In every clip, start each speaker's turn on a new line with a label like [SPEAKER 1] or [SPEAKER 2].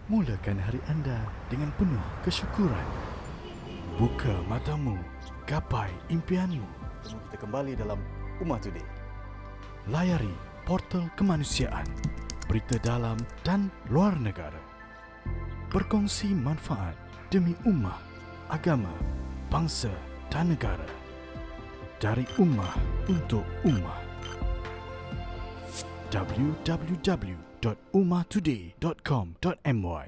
[SPEAKER 1] Mulakan hari anda dengan penuh kesyukuran. Buka matamu, gapai impianmu.
[SPEAKER 2] Temu kita kembali dalam Ummah Today.
[SPEAKER 1] Layari portal kemanusiaan, berita dalam dan luar negara. Berkongsi manfaat demi ummah, agama, bangsa dan negara. Dari ummah untuk ummah. www.ummahtoday.com.my.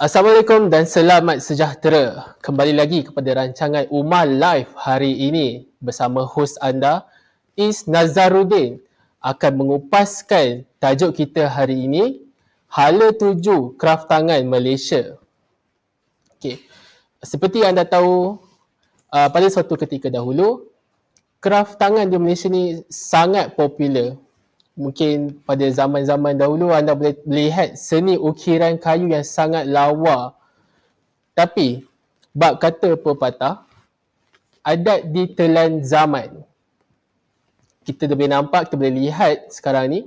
[SPEAKER 3] Assalamualaikum dan selamat sejahtera. Kembali lagi kepada rancangan Ummah Live hari ini bersama hos anda, Is Nazaruddin, akan mengupaskan tajuk kita hari ini, Hala 7 Kraft Tangan Malaysia. Okey. Seperti anda tahu, pada suatu ketika dahulu, kraft tangan di Malaysia ni sangat popular. Mungkin pada zaman-zaman dahulu anda boleh lihat seni ukiran kayu yang sangat lawa. Tapi, bab kata pepatah, adat ditelan zaman. Kita boleh nampak, kita boleh lihat sekarang ni,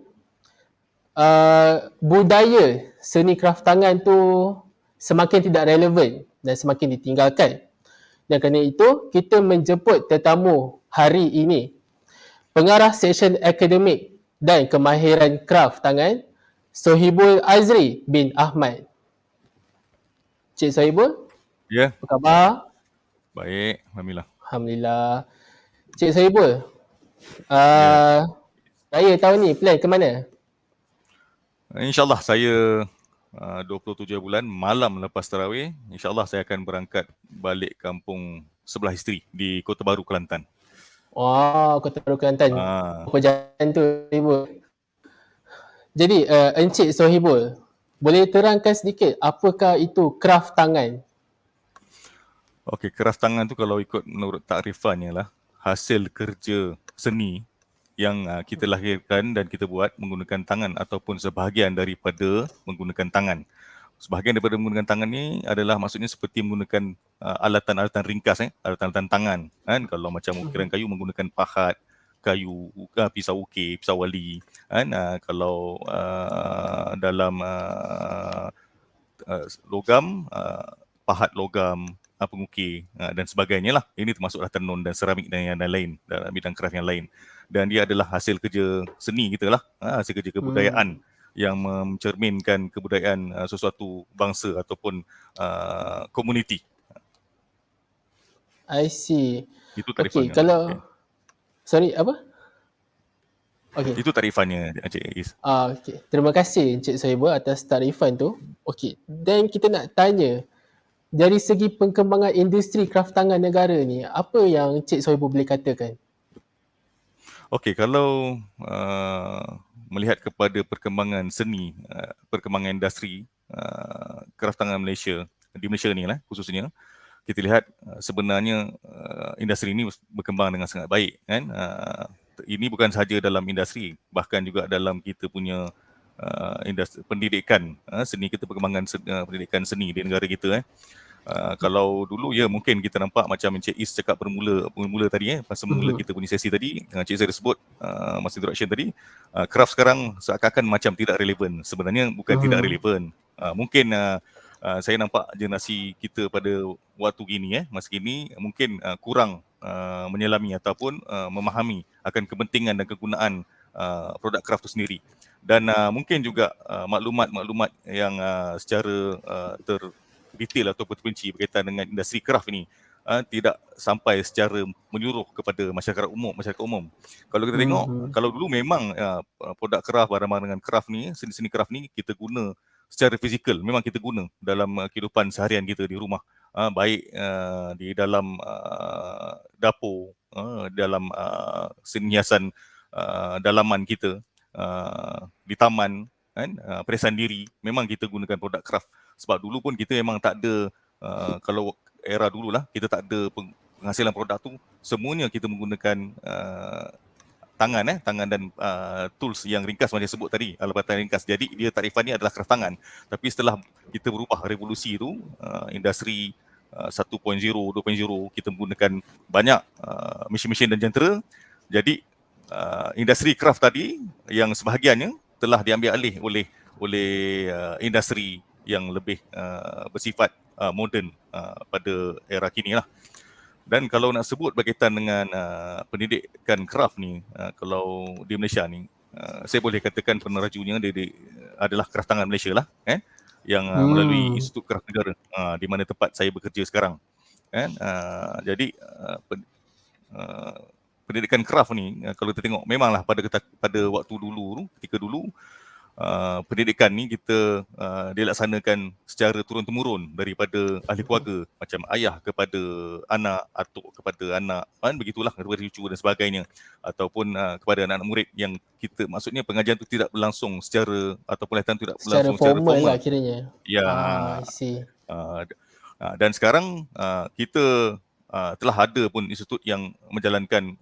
[SPEAKER 3] budaya seni kraft tangan tu semakin tidak relevan dan semakin ditinggalkan. Dan kerana itu, kita menjemput tetamu hari ini, pengarah seksyen akademik dan kemahiran kraft tangan, Sohibul Azri bin Ahmad. Cik Sohibul,
[SPEAKER 4] Ya,
[SPEAKER 3] apa khabar?
[SPEAKER 4] baik. Alhamdulillah.
[SPEAKER 3] Alhamdulillah. Cik Sohibul,
[SPEAKER 4] Ya.
[SPEAKER 3] saya tahun ni plan ke mana?
[SPEAKER 4] InsyaAllah saya 27 bulan malam lepas tarawih, insyaAllah saya akan berangkat balik kampung sebelah isteri di Kota Baru, Kelantan.
[SPEAKER 3] Wah, Kota Baru Kelantan.
[SPEAKER 4] Ah,
[SPEAKER 3] Apa jalan tu, Sohibul? Jadi, Encik Sohibul, boleh terangkan sedikit apakah itu kraft tangan?
[SPEAKER 4] Okey, kraft tangan tu kalau ikut menurut takrifannya lah, hasil kerja seni yang kita lahirkan dan kita buat menggunakan tangan ataupun sebahagian daripada menggunakan tangan. Sebahagian daripada menggunakan tangan ni adalah maksudnya seperti menggunakan alatan-alatan ringkas, alatan-alatan tangan. Kan? Kalau macam ukiran kayu menggunakan pahat, kayu, pisau ukir, pisau wali. Kan? Kalau dalam logam, pahat logam, pengukir dan sebagainya lah. Ini termasuklah tenun dan seramik dan yang lain, dalam bidang kraft yang lain. Dan dia adalah hasil kerja seni kita lah, hasil kerja kebudayaan yang mencerminkan kebudayaan sesuatu bangsa ataupun komuniti.
[SPEAKER 3] I see.
[SPEAKER 4] Itu
[SPEAKER 3] Okey,
[SPEAKER 4] tarifannya.
[SPEAKER 3] kalau... Sorry, apa? Okey.
[SPEAKER 4] Itu tarifannya, Encik Is.
[SPEAKER 3] Okey. Terima kasih Encik Sohibul atas tarifan tu. Okey. Dan kita nak tanya, dari segi perkembangan industri kraft tangan negara ni, apa yang Encik Sohibul boleh katakan?
[SPEAKER 4] Okey, kalau melihat kepada perkembangan seni, perkembangan industri kraft tangan Malaysia, di Malaysia ni lah khususnya, kita lihat sebenarnya industri ini berkembang dengan sangat baik kan. Ini bukan sahaja dalam industri, bahkan juga dalam kita punya industri pendidikan seni kita, perkembangan pendidikan seni di negara kita. Kalau dulu ya mungkin kita nampak macam Encik Is cakap bermula tadi masa mula kita punya sesi tadi, Encik Is sebut masa introduction tadi, craft sekarang seakan-akan macam tidak relevan. Sebenarnya bukan tidak relevan. Mungkin saya nampak generasi kita pada waktu gini masa kini mungkin kurang menyelami ataupun memahami akan kepentingan dan kegunaan produk craft itu sendiri. Dan mungkin juga maklumat-maklumat yang secara terdetail atau terperinci berkaitan dengan industri craft ini tidak sampai secara menyeluruh kepada masyarakat umum. Kalau kita tengok, kalau dulu memang produk craft, barang-barang dengan craft ni, seni-seni craft ni kita guna secara fizikal, memang kita guna dalam kehidupan seharian kita di rumah, baik di dalam dapur, dalam seni hiasan dalaman kita, di taman kan, periasan diri, memang kita gunakan produk craft. Sebab dulu pun kita memang tak ada, kalau era dululah kita tak ada penghasilan produk tu, semuanya kita menggunakan tangan dan tools yang ringkas macam sebut tadi, alat-alat ringkas. Jadi dia tarifan ni adalah craft tangan. Tapi setelah kita berubah revolusi tu, industri 1.0, 2.0, kita menggunakan banyak mesin-mesin dan jentera. Jadi industri craft tadi yang sebahagiannya telah diambil alih oleh industri yang lebih bersifat moden pada era kini lah. Dan kalau nak sebut berkaitan dengan pendidikan craft ni, kalau di Malaysia ni, saya boleh katakan penerajunya dia adalah craft tangan Malaysia lah, yang melalui Institut Craft Negara, di mana tempat saya bekerja sekarang. Jadi pendidikan craft ni, kalau kita tengok, memanglah pada waktu dulu, ketika dulu, pendidikan ni kita dilaksanakan secara turun-temurun daripada ahli keluarga, macam ayah kepada anak, atuk kepada anak, begitulah, kepada cucu dan sebagainya, ataupun kepada anak-anak murid yang kita, maksudnya pengajian tu tidak berlangsung secara, ataupun latihan tidak berlangsung secara formal
[SPEAKER 3] lah kiranya.
[SPEAKER 4] Ya.
[SPEAKER 3] I see.
[SPEAKER 4] Dan sekarang kita telah ada pun institut yang menjalankan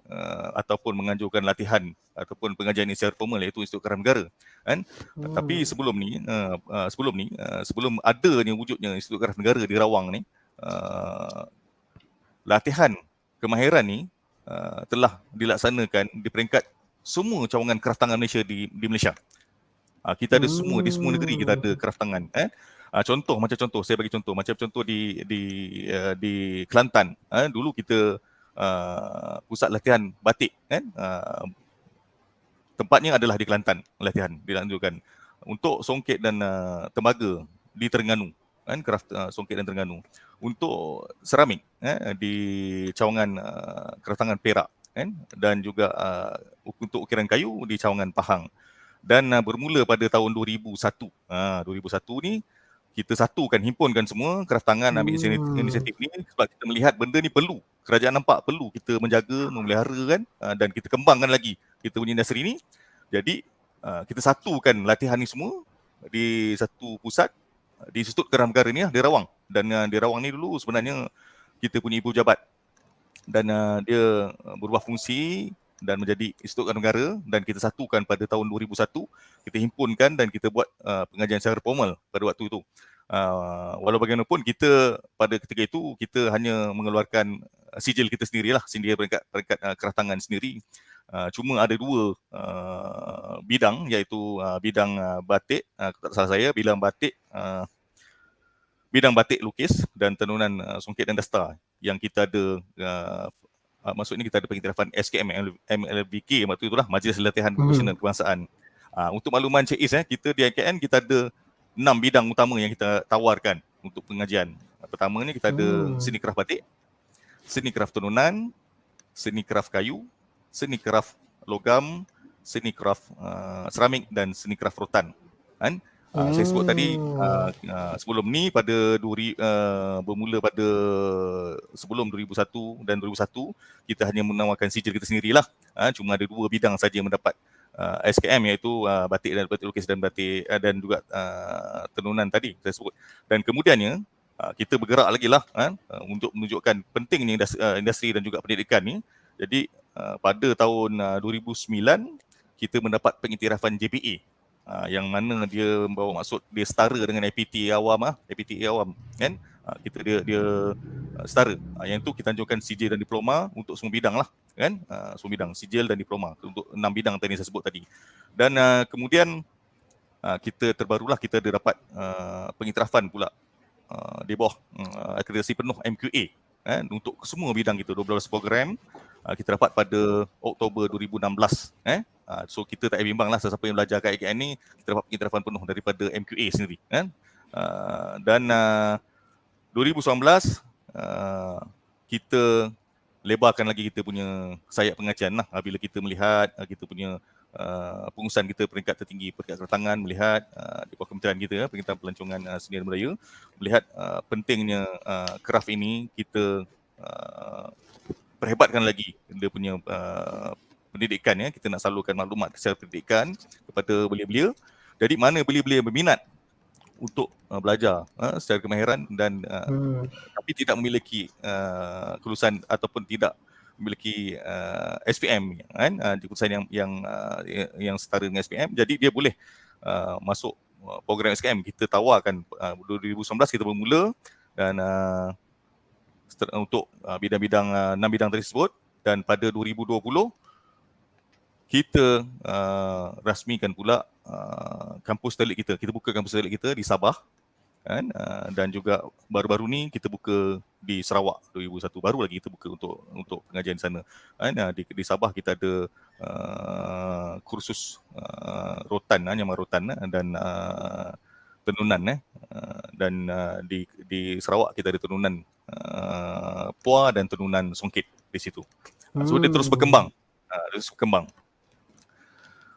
[SPEAKER 4] ataupun menganjurkan latihan ataupun pengajian ini secara formal, iaitu Institut Craft Negara, kan. Tapi sebelum adanya wujudnya Institut Craft Negara di Rawang ni, latihan kemahiran ni telah dilaksanakan di peringkat semua cawangan craft tangan Malaysia di Malaysia. Kita ada semua, di semua negeri kita ada craft tangan. Contoh, saya bagi contoh, macam contoh di Kelantan, dulu kita pusat latihan batik, kan, tempatnya adalah di Kelantan, latihan dilanjutkan. Untuk songket dan tembaga di Terengganu, kan, craft songket dan Terengganu. Untuk seramik, di cawangan craft tangan Perak, kan, dan juga untuk ukiran kayu di cawangan Pahang. Dan bermula pada tahun 2001. 2001 ni kita satukan, himpunkan semua craft tangan, ambil inisiatif ni sebab kita melihat benda ni perlu. Kerajaan nampak perlu kita menjaga, memelihara, kan, dan kita kembangkan lagi kita punya industri ni. Jadi kita satukan latihan ni semua di satu pusat, di Institut Craft Negara ni di Rawang. Dan di Rawang ni dulu sebenarnya kita punya ibu jabat, dan dia berubah fungsi dan menjadi Institut Craft Negara, dan kita satukan pada tahun 2001, kita himpunkan dan kita buat pengajian secara formal pada waktu itu. Walau bagaimanapun, kita pada ketika itu kita hanya mengeluarkan sijil kita sendirilah, sijil peringkat craft tangan sendiri. Cuma ada dua bidang, iaitu bidang batik, tak salah saya, bidang batik lukis dan tenunan songket dan dasta yang kita ada. Maksudnya kita ada pengiktirafan SKM MLBK, waktu itulah, Majlis Latihan Profesional Kebangsaan. Untuk makluman Cik Is, kita di IKN kita ada 6 bidang utama yang kita tawarkan untuk pengajian. Pertamanya kita ada seni kraft batik, seni kraft tenunan, seni kraft kayu, seni kraft logam, seni kraft seramik dan seni kraft rotan, kan. Saya sebut tadi sebelum ni bermula pada sebelum 2001 dan 2001 kita hanya menawarkan sijil kita sendirilah. Cuma ada 2 bidang saja yang mendapat SKM, iaitu batik lukis dan batik dan juga tenunan tadi saya sebut. Dan kemudiannya kita bergerak lagi lah untuk menunjukkan pentingnya industri dan juga pendidikan ni. Jadi pada tahun 2009 kita mendapat pengiktirafan JPA, yang mana dia membawa maksud dia setara dengan APTA awam, kan. Kita dia setara. Yang tu kita anjurkan sijil dan diploma untuk semua bidang lah, kan. Semua bidang sijil dan diploma untuk 6 bidang tadi saya sebut tadi. Dan kemudian kita terbarulah kita ada dapat pengiktirafan pula di bawah akreditasi penuh MQA, untuk semua bidang kita, 12 program kita dapat pada Oktober 2016. So kita tak bimbang lah, sesiapa yang belajar kat IKN ni kita dapat pengiktirafan penuh daripada MQA sendiri, kan. Dan 2019 kita lebarkan lagi kita punya sayap pengajian lah, bila kita melihat kita punya pengurusan kita peringkat tertinggi peringkat tangan, melihat di bawah kementerian kita, Perkhidmatan Pelancongan Seni dan Budaya, melihat pentingnya craft ini, kita perhebatkan lagi dia punya pendidikan, kita nak salurkan maklumat secara pendidikan kepada belia-belia. Jadi mana belia-belia berminat untuk belajar secara kemahiran dan tapi tidak memiliki kelulusan ataupun tidak memiliki SPM kan, jurusan yang setara dengan SPM, jadi dia boleh masuk program SKM. Kita tawarkan 2019 kita bermula dan untuk bidang-bidang 6 bidang tersebut, dan pada 2020 kita rasmikan pula kampus telik kita. Kita buka kampus telik kita di Sabah kan, dan juga baru-baru ni kita buka di Sarawak 2001, baru lagi kita buka untuk pengajian di sana kan. Di Sabah kita ada kursus rotan, nyaman rotan dan tenunan dan di Sarawak kita ada tenunan puah dan tenunan songket di situ. So dia terus berkembang.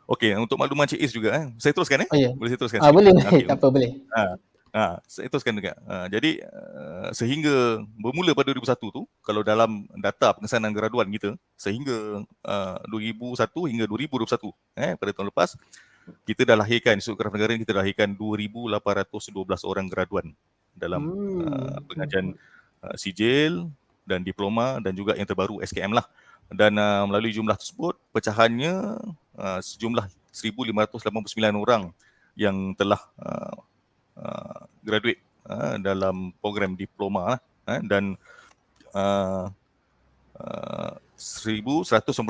[SPEAKER 4] Okey, untuk makluman Cik Is juga saya teruskan
[SPEAKER 3] Oh ya.
[SPEAKER 4] Boleh saya teruskan?
[SPEAKER 3] Boleh.
[SPEAKER 4] Okay.
[SPEAKER 3] Tak apa, boleh.
[SPEAKER 4] Saya teruskan juga. Jadi sehingga bermula pada 2001 tu, kalau dalam data pengesanan graduan kita, sehingga 2001 hingga 2021 pada tahun lepas, kita dah lahirkan, Institut Kraf Negara kita dah lahirkan 2,812 orang graduan dalam pengajian sijil dan diploma dan juga yang terbaru SKM lah. Dan melalui jumlah tersebut, pecahannya sejumlah 1,589 orang yang telah graduate dalam program diploma dan 1,198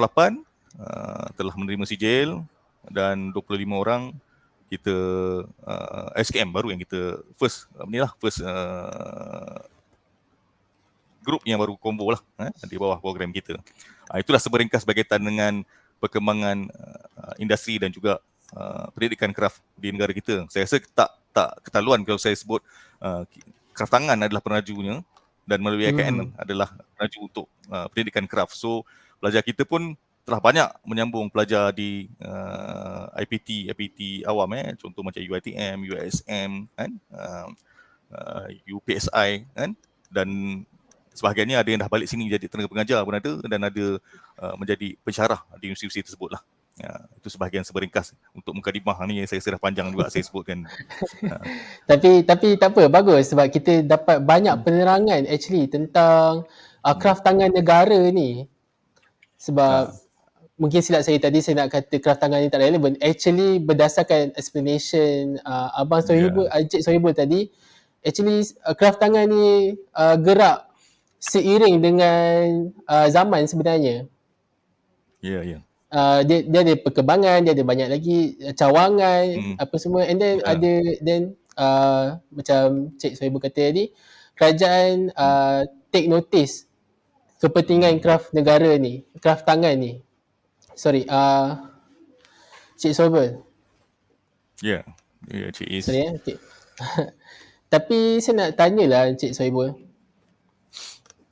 [SPEAKER 4] telah menerima sijil dan 25 orang kita SKM baru yang kita first grup yang baru combo lah di bawah program kita. Itulah seberingkas berkaitan dengan perkembangan industri dan juga pendidikan kraft di negara kita. Saya rasa tak ketaluan kalau saya sebut kraft tangan adalah penajunya dan melalui IKN adalah penaju untuk pendidikan kraft. So pelajar kita pun telah banyak menyambung pelajar di IPT awam contoh macam UiTM, USM kan, UPSI kan, dan sebahagiannya ada yang dah balik sini jadi tenaga pengajar pun ada, dan ada menjadi pensyarah di universiti tersebut lah. Itu sebahagian seberingkas untuk mukadimah ni. Saya sudah panjang juga saya sebutkan.
[SPEAKER 3] Tapi tak apa, bagus sebab kita dapat banyak penerangan actually tentang kraft tangan negara ni. Sebab mungkin silap saya tadi saya nak kata kraft tangan ni tak relevan. Actually berdasarkan explanation Abang Sohibul, Encik Sohibul tadi, actually kraft tangan ni gerak seiring dengan zaman sebenarnya.
[SPEAKER 4] Ya.
[SPEAKER 3] Dia ada perkembangan, dia ada banyak lagi cawangan apa semua, and then ada macam Cik Sohibul kata tadi, kerajaan take notice kepentingan kraft negara ni, kraft tangan ni. Sorry, Cik Sohibul.
[SPEAKER 4] Ya, Cik Is.
[SPEAKER 3] Sorry okay. Tapi saya nak tanyalah Cik Sohibul,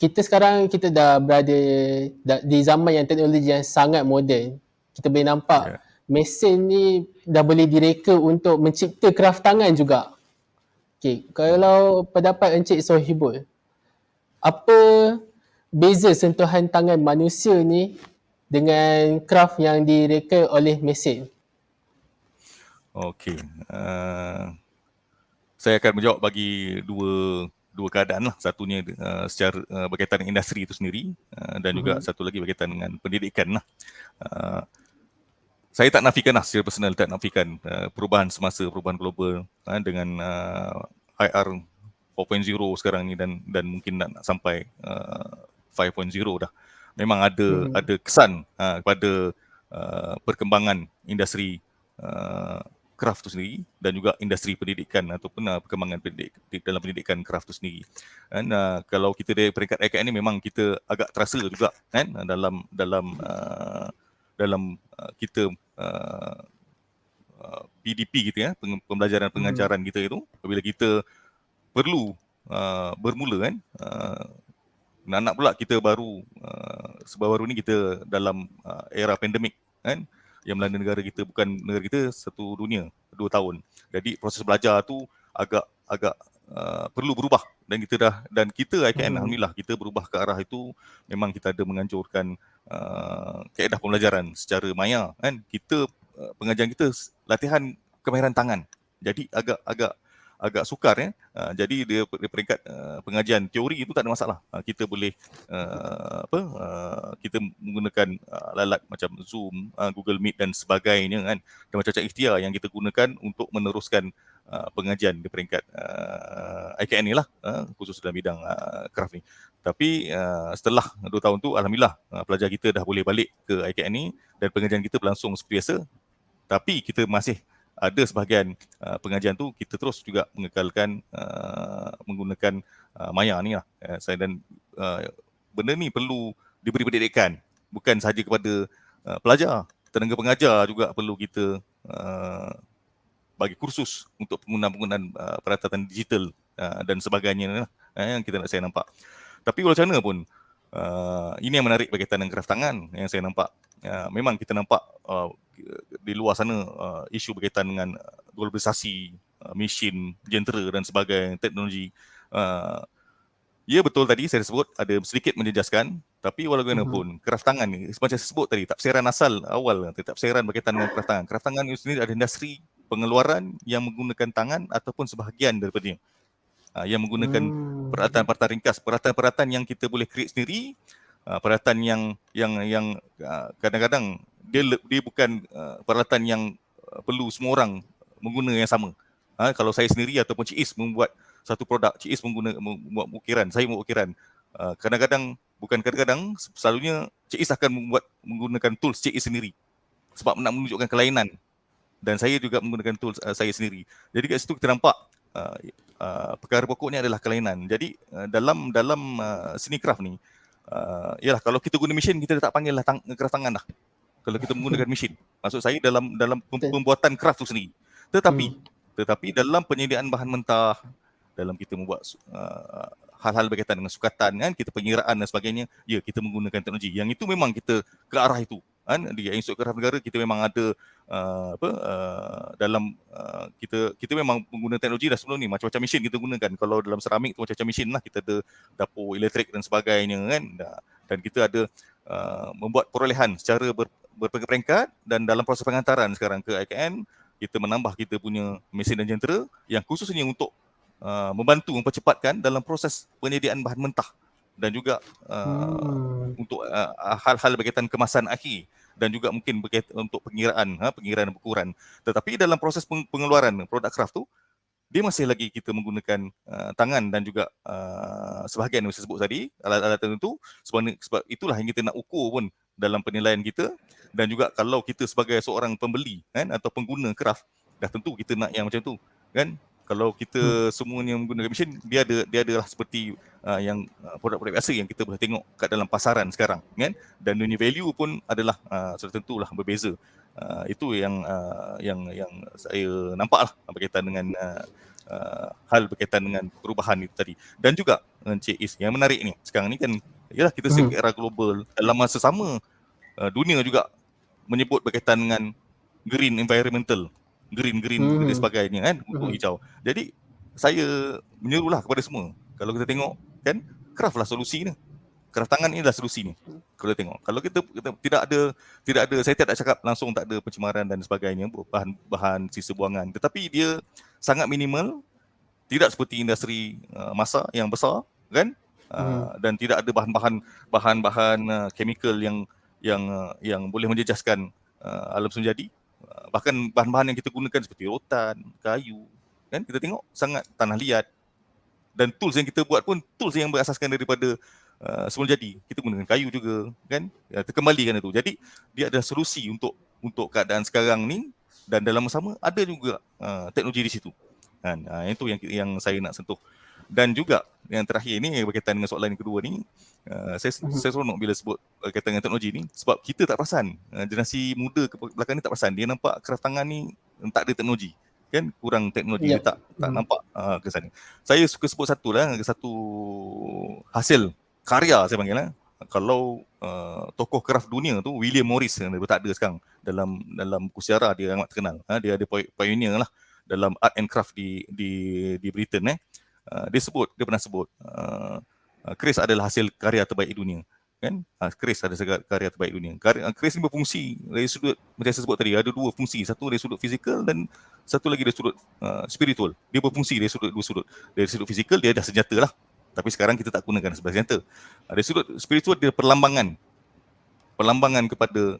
[SPEAKER 3] kita sekarang kita dah berada di zaman yang teknologi yang sangat moden. Kita boleh nampak mesin ni dah boleh direka untuk mencipta kraft tangan juga. Okay, kalau pendapat Encik Sohibul, apa beza sentuhan tangan manusia ni dengan kraft yang direka oleh mesin?
[SPEAKER 4] Okey, saya akan menjawab bagi dua keadaan lah. Satunya secara berkaitan dengan industri itu sendiri dan juga satu lagi berkaitan dengan pendidikan lah. Saya tak nafikan lah, secara personal tak nafikan perubahan semasa, perubahan global dengan IR 4.0 sekarang ni dan mungkin nak sampai 5.0 dah. Memang ada kesan kepada perkembangan industri kraft tu sendiri dan juga industri pendidikan ataupun perkembangan dalam pendidikan kraft tu sendiri. Dan kalau kita dari peringkat IKN ni memang kita agak terasa juga kan dalam kita PDP kita pembelajaran pengajaran kita itu, apabila kita perlu bermula kan, nak pula kita baru ni kita dalam era pandemik kan, yang melanda negara kita, bukan negara kita, satu dunia 2 tahun. Jadi proses belajar tu agak perlu berubah dan kita IKN alhamdulillah kita berubah ke arah itu. Memang kita ada menganjurkan kaedah pembelajaran secara maya kan. Kita pengajian kita latihan kemahiran tangan. Jadi agak agak sukar jadi dia peringkat pengajian teori itu tak ada masalah. Kita boleh kita menggunakan lalat macam Zoom, Google Meet dan sebagainya kan, dan macam-macam ikhtiar yang kita gunakan untuk meneruskan pengajian di peringkat IKN ni lah, khusus dalam bidang craft ni. Tapi setelah 2 tahun tu alhamdulillah pelajar kita dah boleh balik ke IKN ni dan pengajian kita berlangsung seperti biasa. Tapi kita masih ada sebahagian pengajian tu kita terus juga mengekalkan menggunakan maya ni lah. Dan benda ni perlu diberi pendidikan bukan sahaja kepada pelajar, tenaga pengajar juga perlu kita bagi kursus untuk penggunaan peralatan digital dan sebagainya yang saya nampak. Tapi walau macam mana pun ini yang menarik berkaitan dengan kraft tangan yang saya nampak. Memang kita nampak di luar sana isu berkaitan dengan globalisasi, mesin, jentera dan sebagainya, teknologi. Ya betul tadi saya sebut ada sedikit menjejaskan, tapi walau bagaimanapun kraft tangan ni macam saya sebut tadi, tafsiran asal awal, tafsiran berkaitan dengan kraft tangan. Kraft tangan itu sendiri ada industri pengeluaran yang menggunakan tangan ataupun sebahagian daripadanya. Yang menggunakan peralatan-peralatan ringkas, peralatan-peralatan yang kita boleh create sendiri, peralatan yang kadang-kadang dia bukan peralatan yang perlu semua orang mengguna yang sama. Kalau saya sendiri ataupun Cik Is membuat satu produk, Cik Is membuat ukiran, saya membuat ukiran. Kadang-kadang, selalunya Cik Is akan menggunakan tools Cik Is sendiri sebab nak menunjukkan kelainan, dan saya juga menggunakan tools saya sendiri. Jadi kat situ kita nampak perkara pokoknya adalah kelainan. Jadi dalam seni craft ni, yalah kalau kita guna mesin kita tak panggil lah craft tangan lah. Kalau kita menggunakan mesin, maksud saya dalam pembuatan craft tu sendiri. Tetapi dalam penyediaan bahan mentah, dalam kita membuat hal-hal berkaitan dengan sukatan kan, kita pengiraan dan sebagainya, ya kita menggunakan teknologi. Yang itu memang kita ke arah itu. Kan di Institut Kraft Negara kita memang ada kita memang menggunakan teknologi dah sebelum ni, macam-macam mesin kita gunakan. Kalau dalam seramik tu macam-macam mesin lah, kita ada dapur elektrik dan sebagainya kan, dan kita ada membuat perolehan secara berperingkat, dan dalam proses penghantaran sekarang ke IKN kita menambah kita punya mesin dan jentera yang khususnya untuk membantu mempercepatkan dalam proses penyediaan bahan mentah dan juga untuk hal-hal berkaitan kemasan akhir, dan juga mungkin berkaitan untuk pengiraan dan pengukuran. Tetapi dalam proses pengeluaran produk craft tu, dia masih lagi kita menggunakan tangan dan juga sebahagian yang saya sebut tadi, alat-alat tertentu, sebab itulah yang kita nak ukur pun dalam penilaian kita. Dan juga kalau kita sebagai seorang pembeli kan atau pengguna craft, dah tentu kita nak yang macam tu kan. Kalau kita semuanya menggunakan mesin, dia adalah seperti yang produk-produk biasa yang kita boleh tengok kat dalam pasaran sekarang kan, dan dunia value pun adalah sudah tentulah berbeza. Itu yang saya nampaklah berkaitan dengan hal berkaitan dengan perubahan itu tadi. Dan juga Encik Is, yang menarik ni sekarang ni kan, ialah kita sebagai era global, dalam masa sama dunia juga menyebut berkaitan dengan green environmental, green dan sebagainya kan, untuk hijau. Jadi saya menyerulah kepada semua, kalau kita tengok kan, craft lah solusi ni. Craft tangan ni adalah solusi ni. Kalau tengok, kalau kita tidak ada, saya tidak cakap langsung tak ada pencemaran dan sebagainya, bahan sisa buangan, tetapi dia sangat minimal, tidak seperti industri masa yang besar kan, dan tidak ada bahan-bahan chemical yang boleh menjejaskan alam semula jadi. Bahkan bahan-bahan yang kita gunakan seperti rotan, kayu kan, kita tengok sangat tanah liat, dan tools yang kita buat pun tools yang berasaskan daripada semula jadi. Kita gunakan kayu juga kan, terkembalikan itu. Jadi dia ada solusi untuk keadaan sekarang ni, dan dalam masa sama ada juga teknologi di situ kan. Itu yang saya nak sentuh. Dan juga yang terakhir ni berkaitan dengan soalan yang kedua ni, saya seronok bila sebut berkaitan dengan teknologi ni, sebab kita tak perasan, generasi muda ke belakang ni tak perasan, dia nampak craft tangan ni tak ada teknologi kan, kurang teknologi, dia tak nampak ke sana. Saya suka sebut satu hasil karya saya panggil kalau tokoh craft dunia tu William Morris, dia tak ada sekarang dalam buku sejarah, dia amat terkenal. Dia ada pioneer lah dalam art and craft di Britain. Dia pernah sebut Chris adalah hasil karya terbaik dunia kan. Keris ada karya terbaik dunia. Keris ni berfungsi dari sudut, macam saya sebut tadi, ada dua fungsi. Satu dari sudut fizikal dan satu lagi dari sudut spiritual. Dia berfungsi dari dua sudut. Dari sudut fizikal dia dah senjata lah, tapi sekarang kita tak gunakan sebagai senjata. Dari sudut spiritual dia perlambangan kepada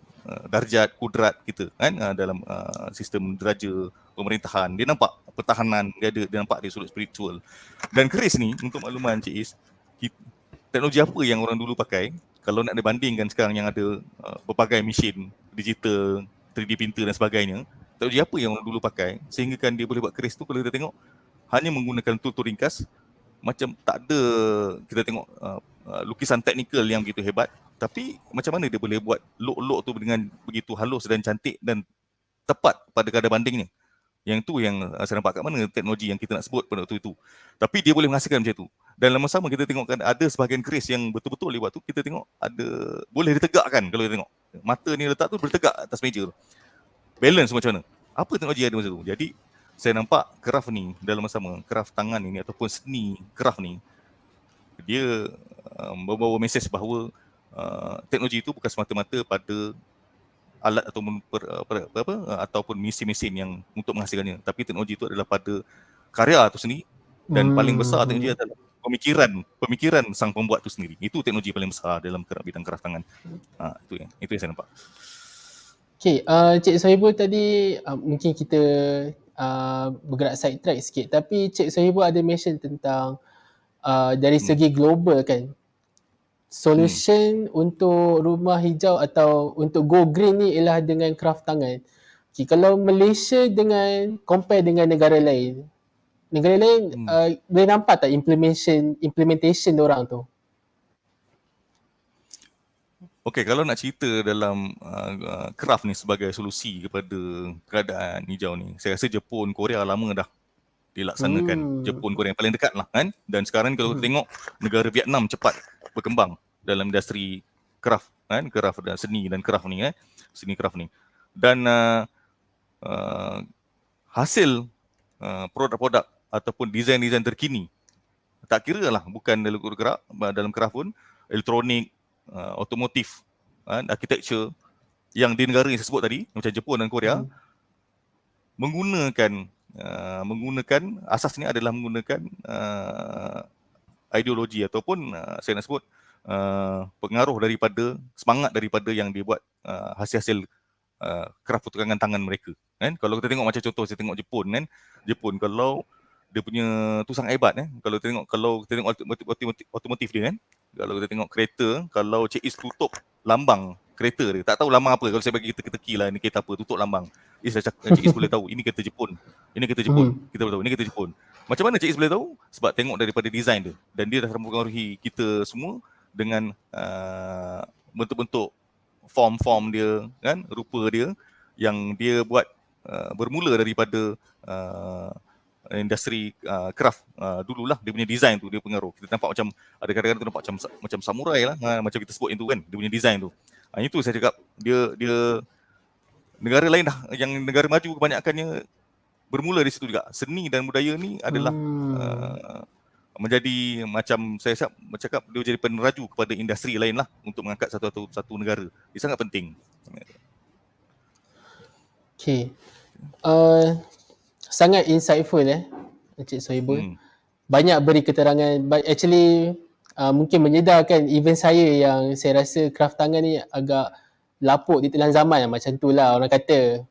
[SPEAKER 4] darjat kudrat kita kan, dalam sistem deraja pemerintahan. Dia nampak pertahanan, dia nampak di sudut spiritual. Dan keris ni, untuk makluman Cik Is, teknologi apa yang orang dulu pakai, kalau nak dibandingkan sekarang yang ada berbagai mesin digital, 3D printer dan sebagainya, teknologi apa yang orang dulu pakai sehingga kan dia boleh buat keris tu, kalau kita tengok hanya menggunakan tool ringkas, macam tak ada kita tengok lukisan teknikal yang begitu hebat, tapi macam mana dia boleh buat lok-lok tu dengan begitu halus dan cantik dan tepat pada kadar bandingnya. Yang tu yang saya nampak kat mana teknologi yang kita nak sebut pada waktu itu. Tapi dia boleh menghasilkan macam tu. Dan lama sama kita tengok kan ada sebahagian keris yang betul-betul lewat tu, kita tengok ada boleh ditegakkan. Kalau kita tengok mata ni letak tu bertegak atas meja tu. Balance macam mana? Apa teknologi ada masa tu? Jadi saya nampak craft ni dalam masa sama, craft tangan ini ataupun seni craft ni, dia membawa mesej bahawa teknologi itu bukan semata-mata pada alat ataupun mesin-mesin yang untuk menghasilkannya, tapi teknologi itu adalah pada karya itu sendiri, dan paling besar teknologi adalah pemikiran sang pembuat itu sendiri. Itu teknologi paling besar dalam bidang craft tangan. Itu yang saya nampak.
[SPEAKER 3] Okay, Cik Sohibul tadi mungkin kita bergerak side track sikit, tapi Cik Sohibul ada mention tentang dari segi global kan, solution untuk rumah hijau atau untuk go green ni ialah dengan craft tangan. Okay, kalau Malaysia compare dengan negara lain boleh nampak tak implementation orang tu?
[SPEAKER 4] Okey, kalau nak cerita dalam craft ni sebagai solusi kepada keadaan hijau ni, saya rasa Jepun, Korea lama dah dilaksanakan. Jepun, Korea yang paling dekat lah kan. Dan sekarang kalau kita tengok negara Vietnam cepat berkembang dalam industri craft kan, craft dan seni dan craft ni kan, seni craft ni. Dan hasil produk-produk ataupun desain-desain terkini, tak kira lah bukan dalam craft pun, elektronik, otomotif, architecture, yang di negara yang saya sebut tadi macam Jepun dan Korea, menggunakan asasnya adalah menggunakan ideologi ataupun saya nak sebut pengaruh daripada semangat daripada yang dibuat hasil-hasil craft pertukangan tangan mereka kan. Kalau kita tengok macam contoh saya tengok Jepun kan, Jepun kalau dia punya tu sangat hebat kan. Kalau kita tengok otomotif dia kan, kalau kita tengok kereta, kalau Cik Is tutup lambang kereta dia, tak tahu lambang apa, kalau saya bagi teka-teki lah ni kereta apa, tutup lambang, Cik Is boleh tahu ini kereta Jepun, kita boleh tahu ini kereta Jepun. Macam mana Cik Is boleh tahu? Sebab tengok daripada design dia, dan dia dah mempengaruhi kita semua dengan bentuk-bentuk form dia kan, rupa dia yang dia buat bermula daripada industri craft dululah. Dia punya design tu dia pengaruh. Kita nampak macam ada kadang-kadang tu nampak macam samurai lah, macam kita sebut yang tu kan, dia punya design tu. Itu saya cakap dia negara lain dah, yang negara maju kebanyakannya bermula di situ juga. Seni dan budaya ni adalah menjadi macam saya cakap, dia jadi peneraju kepada industri lain lah untuk mengangkat satu negara. Dia sangat penting.
[SPEAKER 3] Okay. Sangat insightful Encik Sohibul. Banyak beri keterangan. Actually mungkin menyedarkan even saya yang saya rasa craft tangan ni agak lapuk di telan zaman macam tu lah orang kata.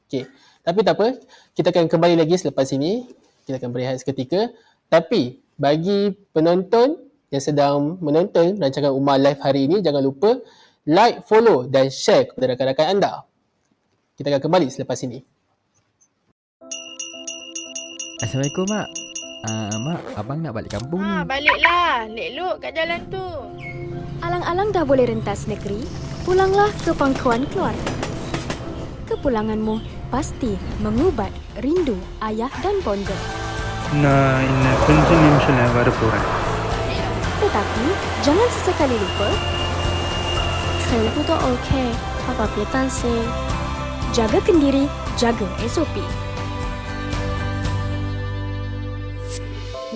[SPEAKER 3] Okay. Tapi tak apa, kita akan kembali lagi selepas ini. Kita akan berehat seketika. Tapi bagi penonton yang sedang menonton rancangan Umar Live hari ini, jangan lupa like, follow dan share kepada rakan-rakan anda. Kita akan kembali selepas ini.
[SPEAKER 5] Assalamualaikum, Mak. Mak, abang nak balik kampung ni.
[SPEAKER 6] Baliklah. Lelok kat jalan tu.
[SPEAKER 7] Alang-alang dah boleh rentas negeri, pulanglah ke pangkuan keluarga. Kepulanganmu pasti mengubat rindu ayah dan bonda.
[SPEAKER 8] நான் இன்னும் கொஞ்ச நிமிஷம் வர போறேன்.
[SPEAKER 7] Tetapi jangan sesekali lupa
[SPEAKER 9] 全部都 OK， 爸爸别担心。
[SPEAKER 7] jaga kendiri, jaga SOP.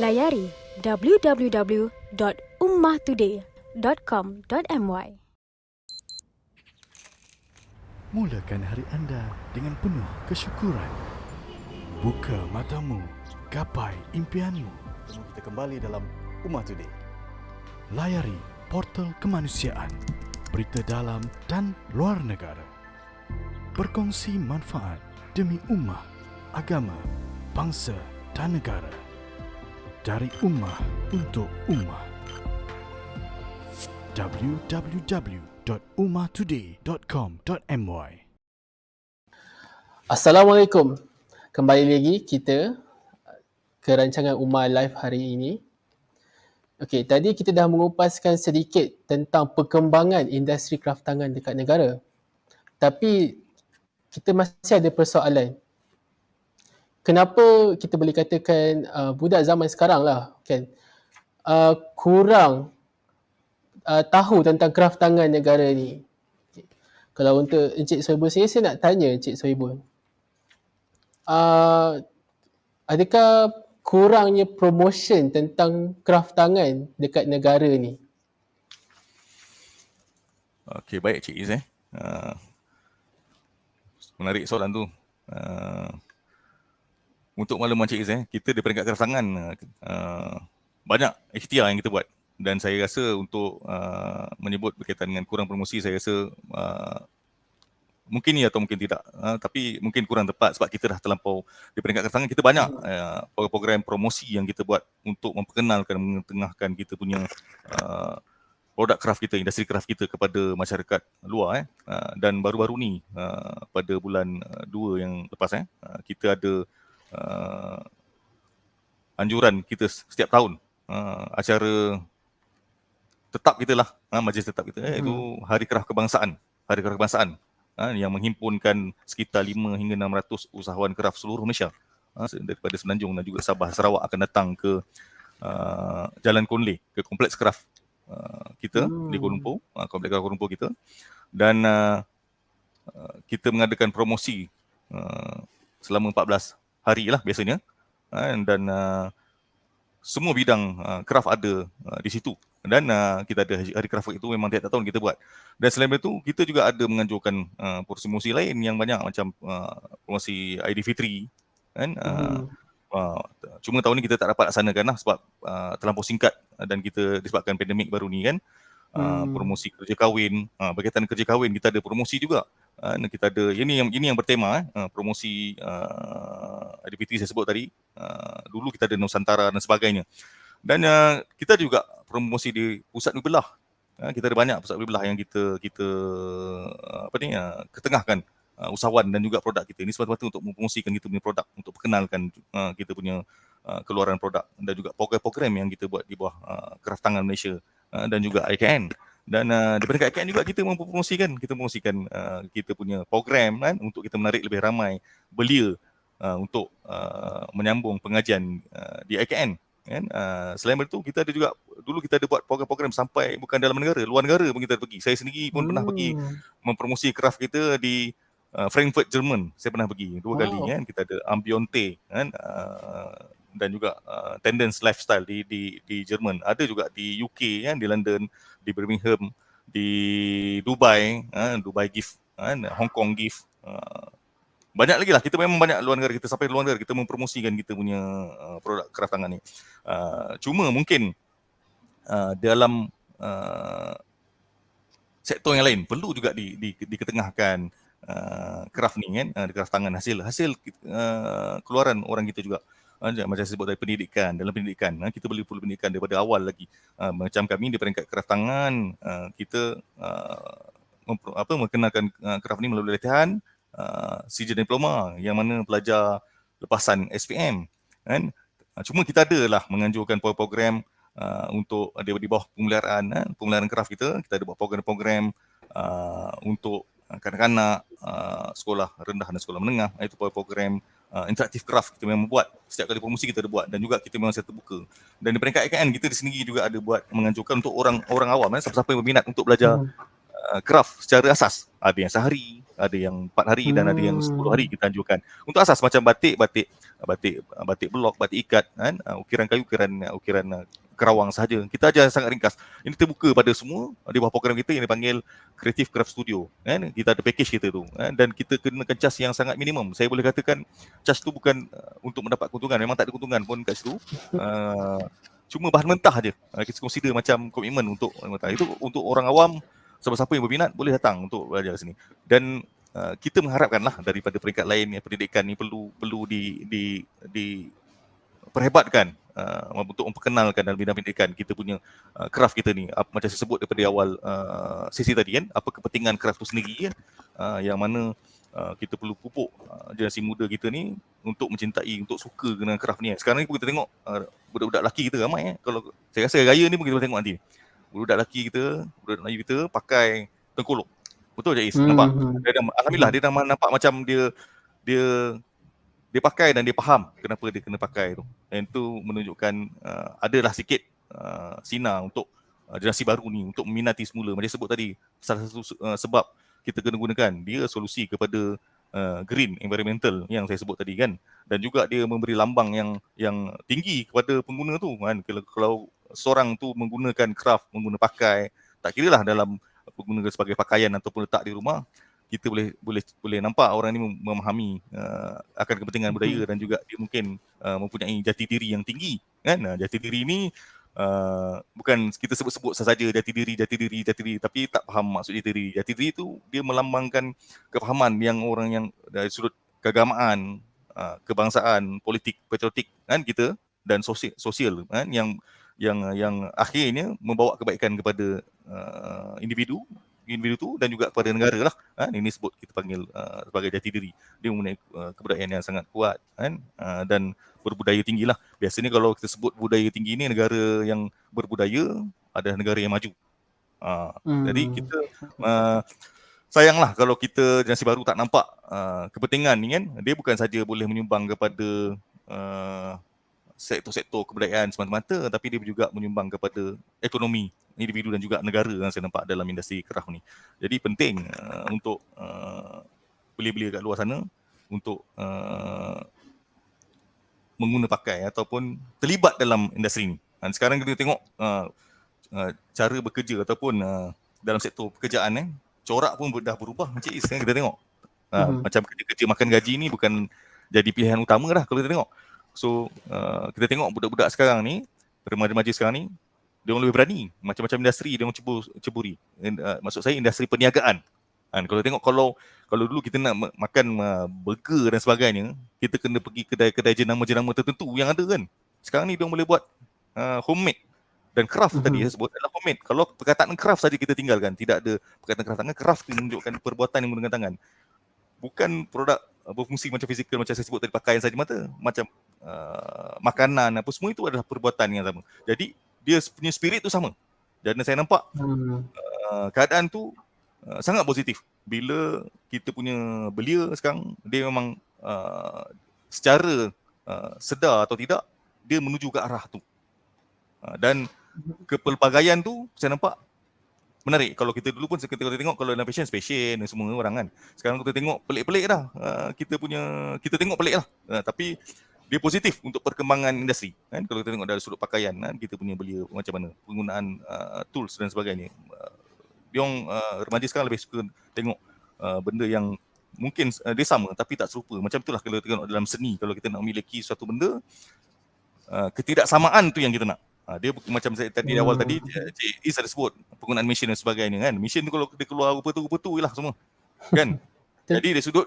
[SPEAKER 7] Layari www.ummahtoday umatutoday.com.my.
[SPEAKER 1] Mulakan hari anda dengan penuh kesyukuran. Buka matamu, gapai impianmu.
[SPEAKER 2] Kita kembali dalam Ummah Today.
[SPEAKER 1] Layari portal kemanusiaan, berita dalam dan luar negara. Berkongsi manfaat demi ummah, agama, bangsa dan negara. Dari ummah untuk ummah. www.ummatoday.com.my.
[SPEAKER 3] Assalamualaikum. Kembali lagi kita ke rancangan Ummah Live hari ini. Okey, tadi kita dah mengupaskan sedikit tentang perkembangan industri kraftangan dekat negara. Tapi kita masih ada persoalan. Kenapa kita boleh katakan budak zaman sekarang lah kan kurang tahu tentang kraftangan negara ni. Okay. Kalau untuk Encik Sohibul saya nak tanya Encik Sohibul. Adakah kurangnya promotion tentang kraftangan dekat negara ni?
[SPEAKER 4] Okey, baik Cik Iz. Menarik soalan tu. Untuk makluman Cik Iz, kita di peringkat kraftangan banyak ikhtiar yang kita buat. Dan saya rasa untuk menyebut berkaitan dengan kurang promosi, saya rasa mungkin ya atau mungkin tidak. Tapi mungkin kurang tepat sebab kita dah terlampau di peringkat kraftangan. Kita banyak program promosi yang kita buat untuk memperkenalkan, mengetengahkan kita punya produk kraft kita, industri kraft kita kepada masyarakat luar. Dan baru-baru ni pada bulan 2 yang lepas kita ada anjuran kita setiap tahun acara tetap kita lah, majlis tetap kita itu Hari Kraft Kebangsaan. Hari Kraft Kebangsaan yang menghimpunkan sekitar 5 hingga 600 usahawan kraft seluruh Malaysia daripada Semenanjung dan juga Sabah Sarawak akan datang ke Jalan Konleh, ke kompleks kraft kita di Kuala Lumpur, kompleks kraft Kuala Lumpur kita, dan kita mengadakan promosi selama 14 hari lah biasanya, dan semua bidang kraft ada di situ. Dan kita ada Hari Kraft itu memang tiap tahun kita buat. Dan selain itu kita juga ada menganjurkan promosi lain yang banyak macam promosi Aidilfitri kan. Cuma tahun ni kita tak dapat laksanakan lah sebab terlampau singkat dan kita disebabkan pandemik baru ni kan. Promosi kerja kahwin, berkaitan kerja kahwin kita ada promosi juga. Kita ada ini yang bertema promosi Aidilfitri saya sebut tadi. Dulu kita ada Nusantara dan sebagainya. Dan kita juga promosi di pusat belah. Kita ada banyak pusat belah yang kita ketengahkan usahawan dan juga produk kita. Ini semata-mata untuk mempromosikan kita punya produk, untuk perkenalkan kita punya keluaran produk dan juga program-program yang kita buat di bawah Kraftangan Malaysia dan juga IKN. Dan di peringkat IKN juga kita mempromosikan kita punya program kan untuk kita menarik lebih ramai belia untuk menyambung pengajian di IKN. Kan? Selain itu kita ada juga dulu kita ada buat program-program sampai bukan dalam negara, luar negara pun kita pergi. Saya sendiri pun pernah pergi mempromosi kraft kita di Frankfurt, Jerman. Saya pernah pergi 2 kali kan. Kita ada Ambionte kan, dan juga Tendance Lifestyle di Jerman. Ada juga di UK kan, di London, di Birmingham, di Dubai, Dubai Gift kan, Hong Kong Gift. Banyak lagi lah, kita memang banyak luar negara, kita sampai luar negara kita mempromosikan kita punya produk kraftangan ni. Cuma mungkin dalam sektor yang lain perlu juga diketengahkan kraft ni kan, kraftangan hasil keluaran orang kita juga. Macam saya sebut tadi pendidikan, dalam pendidikan kita perlu pendidikan daripada awal lagi. Macam kami di peringkat kraftangan kita mengenalkan kraft ni melalui latihan Sarjana Diploma yang mana pelajar lepasan SPM kan. Cuma kita adalah menganjurkan program untuk ada di bawah pemeliharaan kraft kita ada buat program-program untuk kanak-kanak sekolah rendah dan sekolah menengah. Itu program interaktif kraft kita memang buat. Setiap kali promosi kita ada buat dan juga kita memang secara terbuka. Dan di peringkat IKN kita di sini juga ada buat menganjurkan untuk orang awam siapa-siapa yang berminat untuk belajar kraft secara asas. Ada yang sehari, ada yang 4 hari dan ada yang 10 hari kita anjurkan. Untuk asas macam batik blok, batik ikat kan, ukiran kayu, ukiran Kerawang sahaja. Kita ajar sangat ringkas. Ini terbuka pada semua di bawah program kita yang dipanggil Creative Craft Studio. Kan? Kita ada package kita tu. Dan kita kenakan cas yang sangat minimum. Saya boleh katakan cas tu bukan untuk mendapat keuntungan. Memang tak ada keuntungan pun kat situ. Cuma bahan mentah je. Kita consider macam komitmen untuk bahan mentah. Itu untuk orang awam, siapa-siapa yang berminat boleh datang untuk belajar sini. Dan kita mengharapkanlah daripada peringkat lain yang pendidikan ni perlu perhebatkan untuk memperkenalkan dalam bidang pendidikan kita punya craft kita ni. Macam saya sebut daripada awal sesi tadi kan, apa kepentingan craft tu sendiri kan, yang mana kita perlu pupuk generasi muda kita ni untuk mencintai, untuk suka dengan craft ni. Sekarang ni kita tengok budak-budak lelaki kita ramai kalau saya rasa raya ni pun kita tengok nanti. Budak lelaki kita, budak Melayu kita pakai tengkolok. Betul je Is, nampak? Alhamdulillah dia dah nampak macam dia pakai dan dia faham kenapa dia kena pakai tu. Dan itu menunjukkan adalah sikit sinar untuk generasi baru ni untuk meminati semula. Macam sebut tadi, salah satu sebab kita kena gunakan dia solusi kepada green environmental yang saya sebut tadi kan. Dan juga dia memberi lambang yang tinggi kepada pengguna tu kan. Kalau seorang tu menggunakan craft, menggunakan pakai, tak kiralah dalam menggunakan sebagai pakaian ataupun letak di rumah, kita boleh nampak orang ni memahami akan kepentingan budaya dan juga dia mungkin mempunyai jati diri yang tinggi kan. Jati diri ni bukan kita sebut-sebut sahaja jati diri tapi tak faham maksud jati diri. Jati diri tu dia melambangkan kefahaman yang orang yang dari sudut keagamaan, kebangsaan, politik, patriotik kan kita dan sosial kan yang akhirnya membawa kebaikan kepada individu tu dan juga kepada negara lah kan. Ini sebut kita panggil sebagai jati diri. Dia mempunyai kebudayaan yang sangat kuat kan, dan berbudaya tinggi lah. Biasanya kalau kita sebut budaya tinggi ni, negara yang berbudaya adalah negara yang maju. Jadi kita sayanglah kalau kita generasi baru tak nampak kepentingan ni kan. Dia bukan saja boleh menyumbang kepada sektor-sektor kebudayaan semata-mata, tapi dia juga menyumbang kepada ekonomi individu dan juga negara yang saya nampak dalam industri craft ni. Jadi penting untuk belia-belia kat luar sana untuk mengguna pakai ataupun terlibat dalam industri ni. Dan sekarang kita tengok cara bekerja ataupun dalam sektor pekerjaan corak pun dah berubah Encik Is kan. Kita tengok macam kerja-kerja makan gaji ni bukan jadi pilihan utama dah kalau kita tengok. So kita tengok budak-budak sekarang ni, remaja-remaja sekarang ni, dia orang lebih berani. Macam-macam industri dia orang ceburi. Maksud saya industri perniagaan. Kalau tengok kalau dulu kita nak makan burger dan sebagainya, kita kena pergi kedai-kedai jenama-jenama tertentu yang ada kan. Sekarang ni dia orang boleh buat homemade. Dan craft tadi saya sebut adalah homemade. Kalau perkataan craft saja kita tinggalkan, tidak ada perkataan craft tangan. Craft menunjukkan perbuatan yang menggunakan tangan. Bukan produk berfungsi macam fizikal macam saya sebut tadi, pakaian saja mata, macam makanan apa semua itu adalah perbuatan yang sama. Jadi dia punya spirit tu sama. Dan saya nampak keadaan tu sangat positif bila kita punya belia sekarang dia memang secara sedar atau tidak dia menuju ke arah tu. Dan kepelbagaian tu saya nampak menarik. Kalau kita dulu pun kita tengok kalau dalam fashion semua orang kan. Sekarang kita tengok pelik-pelik dah. Kita tengok pelik lah. Tapi dia positif untuk perkembangan industri kan. Kalau kita tengok dari sudut pakaian kan, kita punya belia macam mana penggunaan tools dan sebagainya. Diorang remaja sekarang lebih suka tengok benda yang mungkin dia sama tapi tak serupa. Macam itulah kalau kita tengok dalam seni, kalau kita nak memiliki suatu benda, ketidaksamaan tu yang kita nak. Dia macam saya tadi awal tadi Cik Is ada sebut penggunaan mesin dan sebagainya kan. Mesin tu kalau dia keluar rupa tu lah semua kan. Jadi dari sudut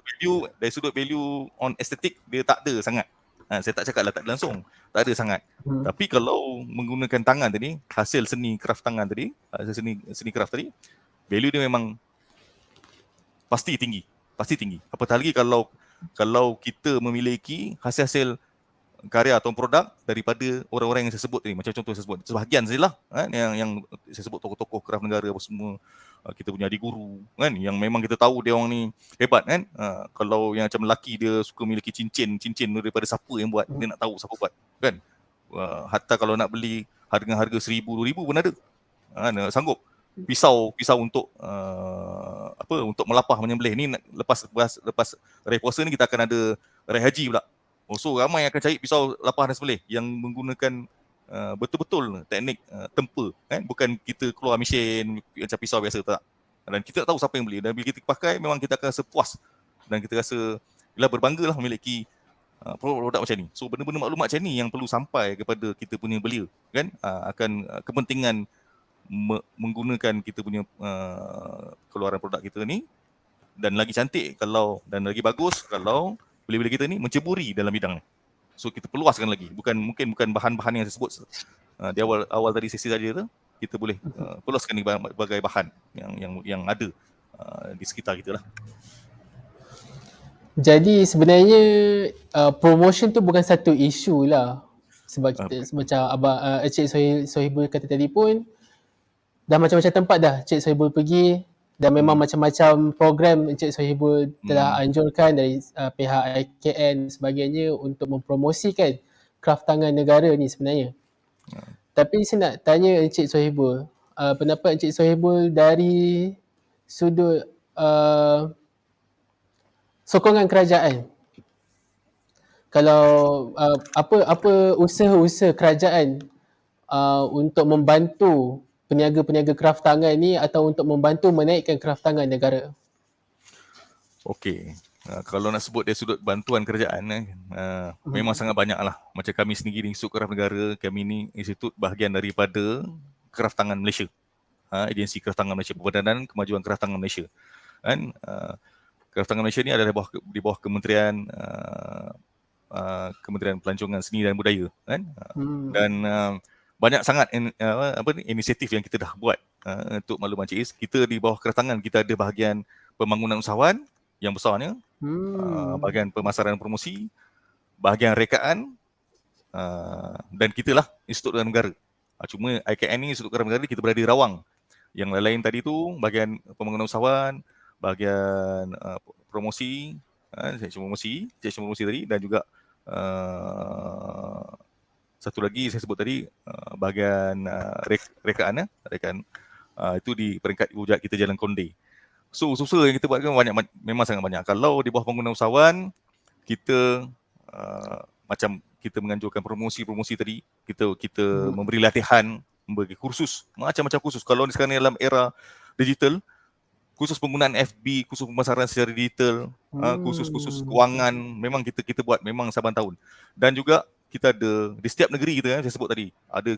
[SPEAKER 4] value on estetik dia tak ada sangat. Saya tak cakap lah tak ada langsung, tak ada sangat. Tapi kalau menggunakan tangan tadi, hasil seni craft tangan tadi, hasil seni craft tadi, value dia memang pasti tinggi. Apatah lagi kalau kita memiliki hasil-hasil karya atau produk daripada orang-orang yang saya sebut tadi. Macam contoh saya sebut sebahagian sajalah yang saya sebut tokoh-tokoh craft negara apa semua. Kita punya adik guru kan, yang memang kita tahu dia orang ni hebat kan. Kalau yang macam lelaki dia suka memiliki cincin daripada siapa yang buat, dia nak tahu siapa buat kan. Hatta kalau nak beli harga 1,000, 2,000 pun ada. Sanggup. Pisau untuk untuk melapah menyembelih ni. Lepas raya puasa ni kita akan ada raya haji pula. So ramai akan cari pisau lapah dan sembelih yang menggunakan betul-betul teknik tempur kan, bukan kita keluar mesin macam pisau biasa, tak. Dan kita tak tahu siapa yang beli, dan bila kita pakai memang kita akan rasa puas dan kita rasa berbanggalah memiliki produk macam ni. So benda-benda maklumat macam ni yang perlu sampai kepada kita punya belia kan, akan kepentingan menggunakan kita punya keluaran produk kita ni, dan lagi cantik kalau, dan lagi bagus kalau belia-belia kita ni menceburi dalam bidang ni. So kita perluaskan lagi, bukan bahan-bahan yang saya sebut di awal tadi sesi saja tu, kita boleh perluaskan ni berbagai bahan yang ada di sekitar kita lah.
[SPEAKER 3] Jadi sebenarnya promotion tu bukan satu isu lah. Sebab kita macam Abang Encik Sohibul kata tadi pun, dah macam-macam tempat dah Encik Sohibul pergi, dan memang macam-macam program Encik Sohibul telah anjurkan dari pihak IKN dan sebagainya untuk mempromosikan kraft tangan negara ni sebenarnya. Tapi saya nak tanya Encik Sohibul, pendapat Encik Sohibul dari sudut sokongan kerajaan. Kalau apa usaha-usaha kerajaan untuk membantu peniaga-peniaga kraft tangan ni, atau untuk membantu menaikkan kraft tangan negara?
[SPEAKER 4] Okey, kalau nak sebut dari sudut bantuan kerajaan memang sangat banyak lah. Macam kami sendiri di Institut Kraft Negara, kami ni institut bahagian daripada Kraft Tangan Malaysia, agensi Kraft Tangan Malaysia, Perbadanan Kemajuan Kraft Tangan Malaysia kan. Kraft Tangan Malaysia ni adalah di bawah Kementerian Kementerian Pelancongan Seni dan Budaya kan. Dan banyak sangat inisiatif yang kita dah buat. Untuk makluman Cik Is, kita di bawah Kraft Tangan, kita ada bahagian pembangunan usahawan yang besarnya, bahagian pemasaran dan promosi, bahagian rekaan, dan kita lah Institut Kraft Negara. Cuma IKN ni, Institut Kraft Negara, kita berada di Rawang. Yang lain-lain tadi tu bahagian pembangunan usahawan, bahagian promosi, seksyen promosi tadi, dan juga satu lagi saya sebut tadi bahagian rekaan itu di peringkat Ibu Jat kita Jalan Konde. So usaha yang kita buat kan memang sangat banyak. Kalau di bawah pembangunan usahawan, kita macam kita menganjurkan promosi tadi, kita memberi latihan, memberi kursus, macam-macam kursus. Kalau sekarang dalam era digital, khusus penggunaan FB, khusus pemasaran secara digital, khusus kewangan, memang kita buat memang saban tahun. Dan juga kita ada di setiap negeri kita, saya sebut tadi, ada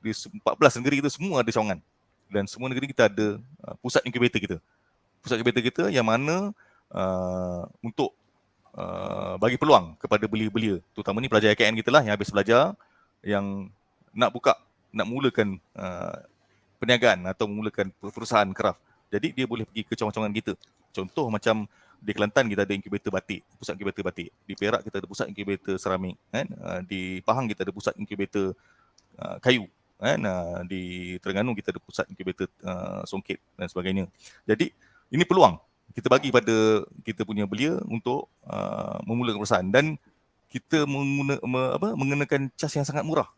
[SPEAKER 4] di 14 negeri kita semua ada cawangan. Dan semua negeri kita ada pusat inkubator kita. Pusat inkubator kita yang mana untuk bagi peluang kepada belia-belia, terutama ni pelajar IKN kita lah yang habis belajar, yang nak mulakan perniagaan atau memulakan perusahaan kraft. Jadi dia boleh pergi ke cawangan-cawangan kita. Contoh macam di Kelantan kita ada inkubator batik, pusat inkubator batik. Di Perak kita ada pusat inkubator seramik kan. Di Pahang kita ada pusat inkubator kayu kan. Di Terengganu kita ada pusat inkubator songket dan sebagainya. Jadi ini peluang kita bagi pada kita punya belia untuk memulakan perusahaan, dan kita mengenakan cas yang sangat murah.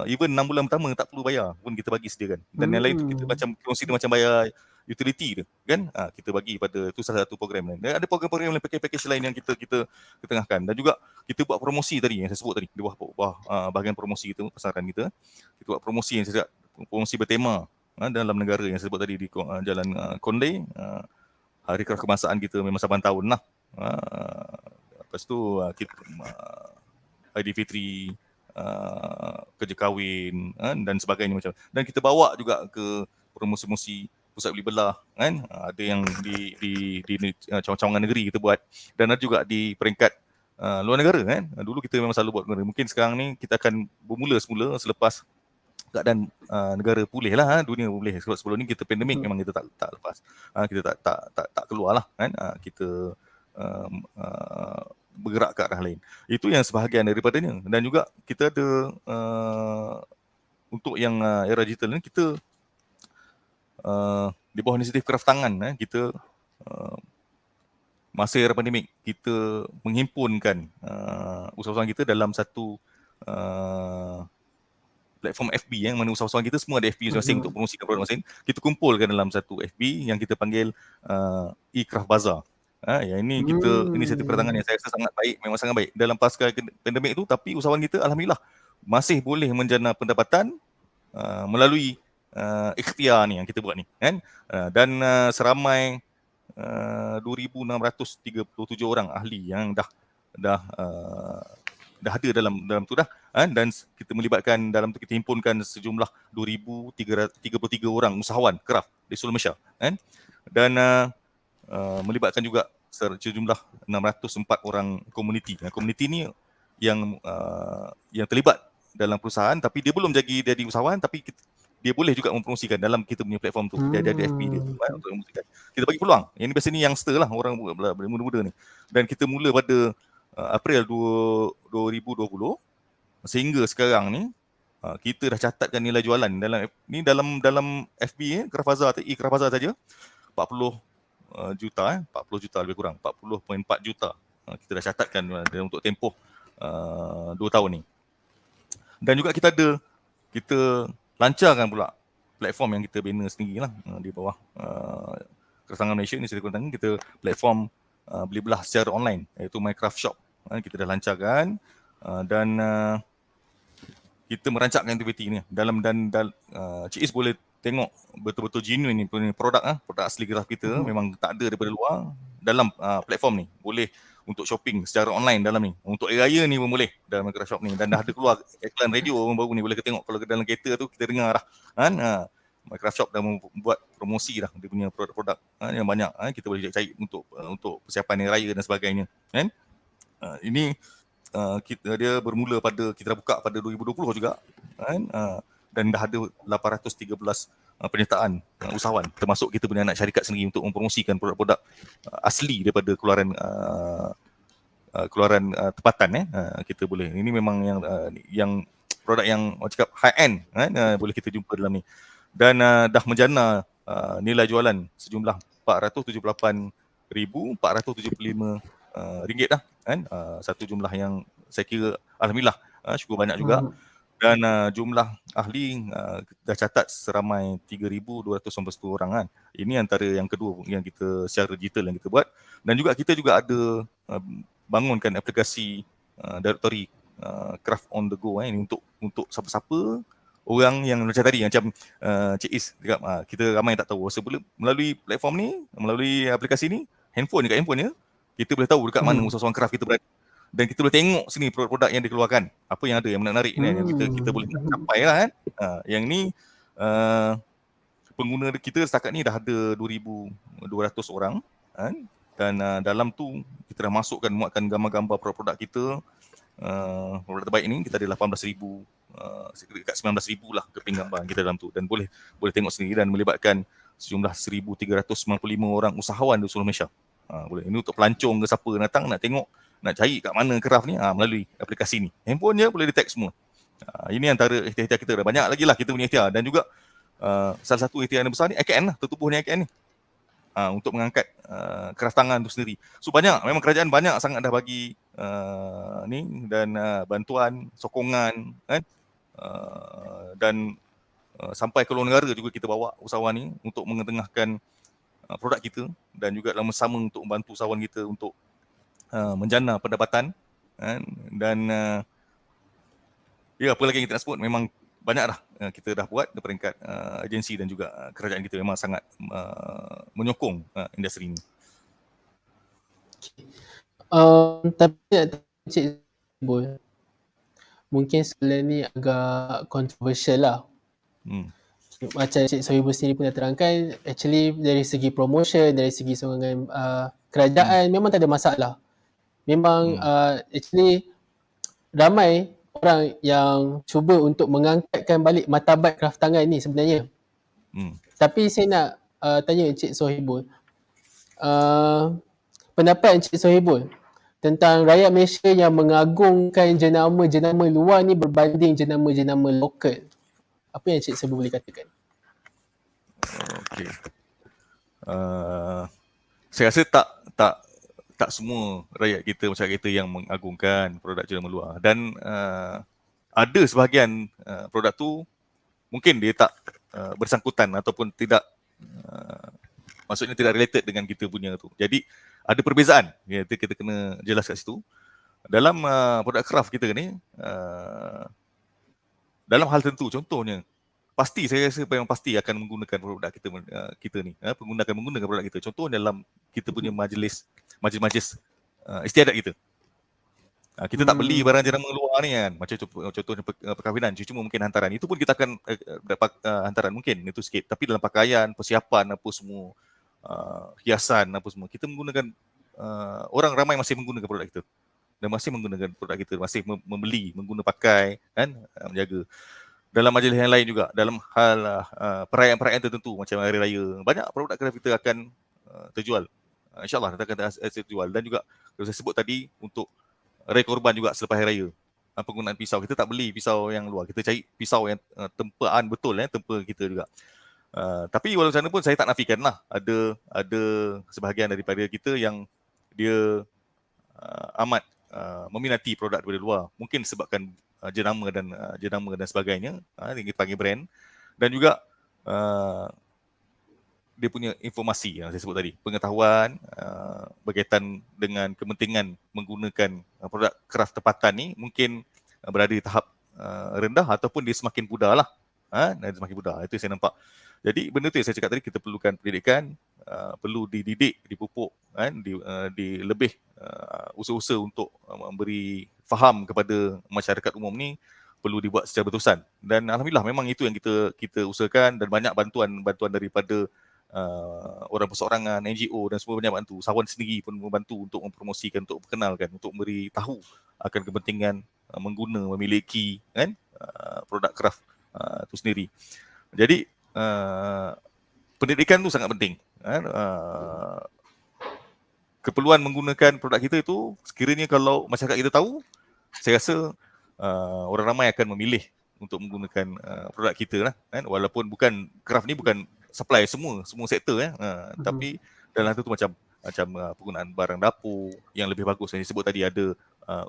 [SPEAKER 4] Even 6 bulan pertama tak perlu bayar pun kita bagi sediakan. Dan yang lain tu kita macam consider macam bayar utility tu kan. Kita bagi pada tu salah satu program lain. Dan ada program-program lain, package lain yang kita ketengahkan. Dan juga kita buat promosi tadi yang saya sebut tadi, di bawah bahagian promosi kita, pasaran kita buat promosi yang saya promosi bertema dalam negara yang saya sebut tadi di Jalan Konde. Hari Kebangsaan kita memang saban tahun lah. Lepas tu kita Aidilfitri, kerja kahwin dan sebagainya macam. Dan kita bawa juga ke promosi-promosi pusat beli belah kan. Ada yang di cawangan negeri kita buat, dan ada juga di peringkat luar negara kan. Dulu kita memang selalu buat negara. Mungkin sekarang ni kita akan bermula semula selepas keadaan negara pulih lah, dunia pulih. Sebab sebelum ni kita pandemik, memang kita tak lepas. Kita tak keluar lah kan. Kita bergerak ke arah lain. Itu yang sebahagian daripadanya. Dan juga kita ada untuk yang era digital ni, kita di bawah inisiatif Kraft Tangan, kita masa era pandemik, kita menghimpunkan usahawan kita dalam satu platform FB yang mana usahawan kita semua ada FB masing-masing untuk promosikan produk masing. Kita kumpulkan dalam satu FB yang kita panggil e-Kraft Bazaar. Yang ini inisiatif Kraft Tangan yang saya rasa sangat baik, memang sangat baik dalam pasca pandemik itu. Tapi usahawan kita alhamdulillah masih boleh menjana pendapatan melalui ikhtiar ni yang kita buat ni kan. Dan seramai 2,637 orang ahli yang dah ada dalam tu dah kan, dan kita melibatkan dalam tu, kita himpunkan sejumlah 2,333 orang usahawan kraft di seluruh Malaysia kan, dan melibatkan juga sejumlah 604 orang komuniti. Komuniti ni yang terlibat dalam perusahaan tapi dia belum jadi usahawan, tapi dia boleh juga mempromosikan dalam kita punya platform tu. Dia ada FB dia tu kan, untuk mempromosikan. Kita bagi peluang. Yang ni biasa ni youngster lah, orang muda-muda ni. Dan kita mula pada April 2020 sehingga sekarang ni kita dah catatkan nilai jualan dalam FB Craft Bazaar, Craft Bazaar saja 40 juta 40 juta lebih kurang, 40.4 juta kita dah catatkan untuk tempoh 2 tahun ni. Dan juga kita lancarkan pula platform yang kita bina sendirilah di bawah Kertangan Malaysia ni. Kita platform beli belah secara online, iaitu Minecraft Shop. Kita dah lancarkan dan kita merancangkan aktiviti ni dalam Cik Is boleh tengok betul-betul genuine ni produk asli craft kita, memang tak ada daripada luar dalam platform ni. Boleh untuk shopping secara online dalam ni. Untuk air raya ni pun boleh dalam Minecraft Shop ni, dan dah ada keluar iklan radio baru ni, boleh kita tengok kalau dalam kereta tu kita dengar dah kan. Minecraft Shop dah membuat promosi dah dia punya produk-produk yang banyak kita boleh cari untuk persiapan air raya dan sebagainya kan. Ini dia bermula kita dah buka pada 2020 juga kan, dan dah ada 813 penyertaan usahawan, termasuk kita punya anak syarikat sendiri untuk mempromosikan produk-produk asli daripada keluaran tempatan kita boleh. Ini memang yang produk yang orang cakap high end kan, boleh kita jumpa dalam ni. Dan dah menjana nilai jualan sejumlah 478,475 ringgit dah kan. Satu jumlah yang saya kira alhamdulillah syukur banyak juga. Dan jumlah ahli dah catat seramai 3,291 orang kan. Ini antara yang kedua yang kita secara digital yang kita buat. Dan juga kita juga ada bangunkan aplikasi directory craft on the go ini untuk siapa-siapa orang yang macam tadi, macam Cik Is cakap, kita ramai tak tahu. Melalui platform ni, melalui aplikasi ni, dekat handphone ni, kita boleh tahu dekat mana usahawan craft kita berada. Dan kita boleh tengok sini produk-produk yang dikeluarkan, apa yang ada yang menarik ni, yang kita boleh capai lah kan. Yang ni pengguna kita setakat ni dah ada 2,200 orang kan. Dan dalam tu kita dah muatkan gambar-gambar produk-produk kita. Produk terbaik ni kita ada 18,000 dekat 19,000 lah keping gambar kita dalam tu, dan boleh tengok sendiri, dan melibatkan sejumlah 1,395 orang usahawan di seluruh Malaysia. Boleh. Ini untuk pelancong ke siapa datang nak tengok, nak cari kat mana craft ni, melalui aplikasi ni. Handphone je boleh detect semua. Ini antara ikhtiar kita. Dah banyak lagi lah kita punya ikhtiar. Dan juga salah satu ikhtiar yang besar ni IKN lah, tertubuhnya IKN ni. Untuk mengangkat craft tangan tu sendiri. So memang kerajaan banyak sangat dah bagi ni, dan bantuan, sokongan kan. Dan sampai ke luar negara juga kita bawa usahawan ni untuk mengetengahkan produk kita, dan juga dalam sama untuk membantu usahawan kita untuk menjana pendapatan kan. Dan apa lagi yang kita nak sebut, memang banyak dah kita dah buat di peringkat agensi, dan juga kerajaan kita memang sangat menyokong industri ini.
[SPEAKER 3] Tapi Cik Sohibul, mungkin soalan ni agak kontroversial lah. Macam Cik Sohibul sendiri pun dah terangkan, actually dari segi promotion, dari segi sokongan kerajaan, memang tak ada masalah. Memang actually ramai orang yang cuba untuk mengangkatkan balik martabat craft tangan ni sebenarnya. Tapi saya nak tanya Encik Sohibul, pendapat Encik Sohibul tentang rakyat Malaysia yang mengagungkan jenama-jenama luar ni berbanding jenama-jenama lokal. Apa yang Encik Sohibul boleh katakan?
[SPEAKER 4] Okey. Saya rasa tak semua rakyat kita, masyarakat kita yang mengagungkan produk jenama luar. Dan ada sebahagian produk tu mungkin dia tak bersangkutan ataupun tidak maksudnya tidak related dengan kita punya tu. Jadi ada perbezaan. Kita kena jelas kat situ. Dalam produk craft kita ni dalam hal tertentu, contohnya pasti saya rasa memang pasti akan menggunakan produk kita ni, pengguna akan menggunakan produk kita. Contoh dalam kita punya majlis istiadat kita. Kita tak beli barang jenama luar ni kan. Macam contohnya perkahwinan, cuma mungkin hantaran. Itu pun kita akan dapat hantaran mungkin itu sikit. Tapi dalam pakaian, persiapan apa semua, hiasan apa semua, kita menggunakan orang ramai masih menggunakan produk kita. Dan masih menggunakan produk kita, masih membeli, mengguna pakai kan, menjaga. Dalam majlis yang lain juga, dalam hal perayaan-perayaan tertentu macam hari raya, banyak produk craft kita akan terjual. InsyaAllah akan terjual. Dan juga saya sebut tadi untuk raya korban juga selepas hari raya. Penggunaan pisau, kita tak beli pisau yang luar, kita cari pisau yang tempaan betul, tempa kita juga. Tapi walau macam mana pun saya tak nafikan lah, ada sebahagian daripada kita yang dia amat meminati produk daripada luar. Mungkin sebabkan jenama dan sebagainya, yang kita panggil brand. Dan juga dia punya informasi yang saya sebut tadi, pengetahuan berkaitan dengan kepentingan menggunakan produk craft tempatan ni mungkin berada di tahap rendah ataupun dia semakin pudar lah. Dia semakin pudar, itu saya nampak. Jadi benda tu yang saya cakap tadi, kita perlukan pendidikan, perlu dididik, dipupuk, di lebih usaha-usaha untuk memberi faham kepada masyarakat umum ni perlu dibuat secara berterusan. Dan alhamdulillah memang itu yang kita usahakan, dan banyak bantuan daripada orang perseorangan, NGO dan semua banyak bantu. Sawan sendiri pun membantu untuk mempromosikan, untuk perkenalkan, untuk beri tahu akan kepentingan memiliki kan produk craft itu sendiri. Jadi pendidikan tu sangat penting. Keperluan menggunakan produk kita itu, sekiranya kalau masyarakat kita tahu, saya rasa orang ramai akan memilih untuk menggunakan produk kita lah, kan? Walaupun craft ni bukan supply semua sektor tapi dalam tu macam penggunaan barang dapur yang lebih bagus yang disebut tadi, ada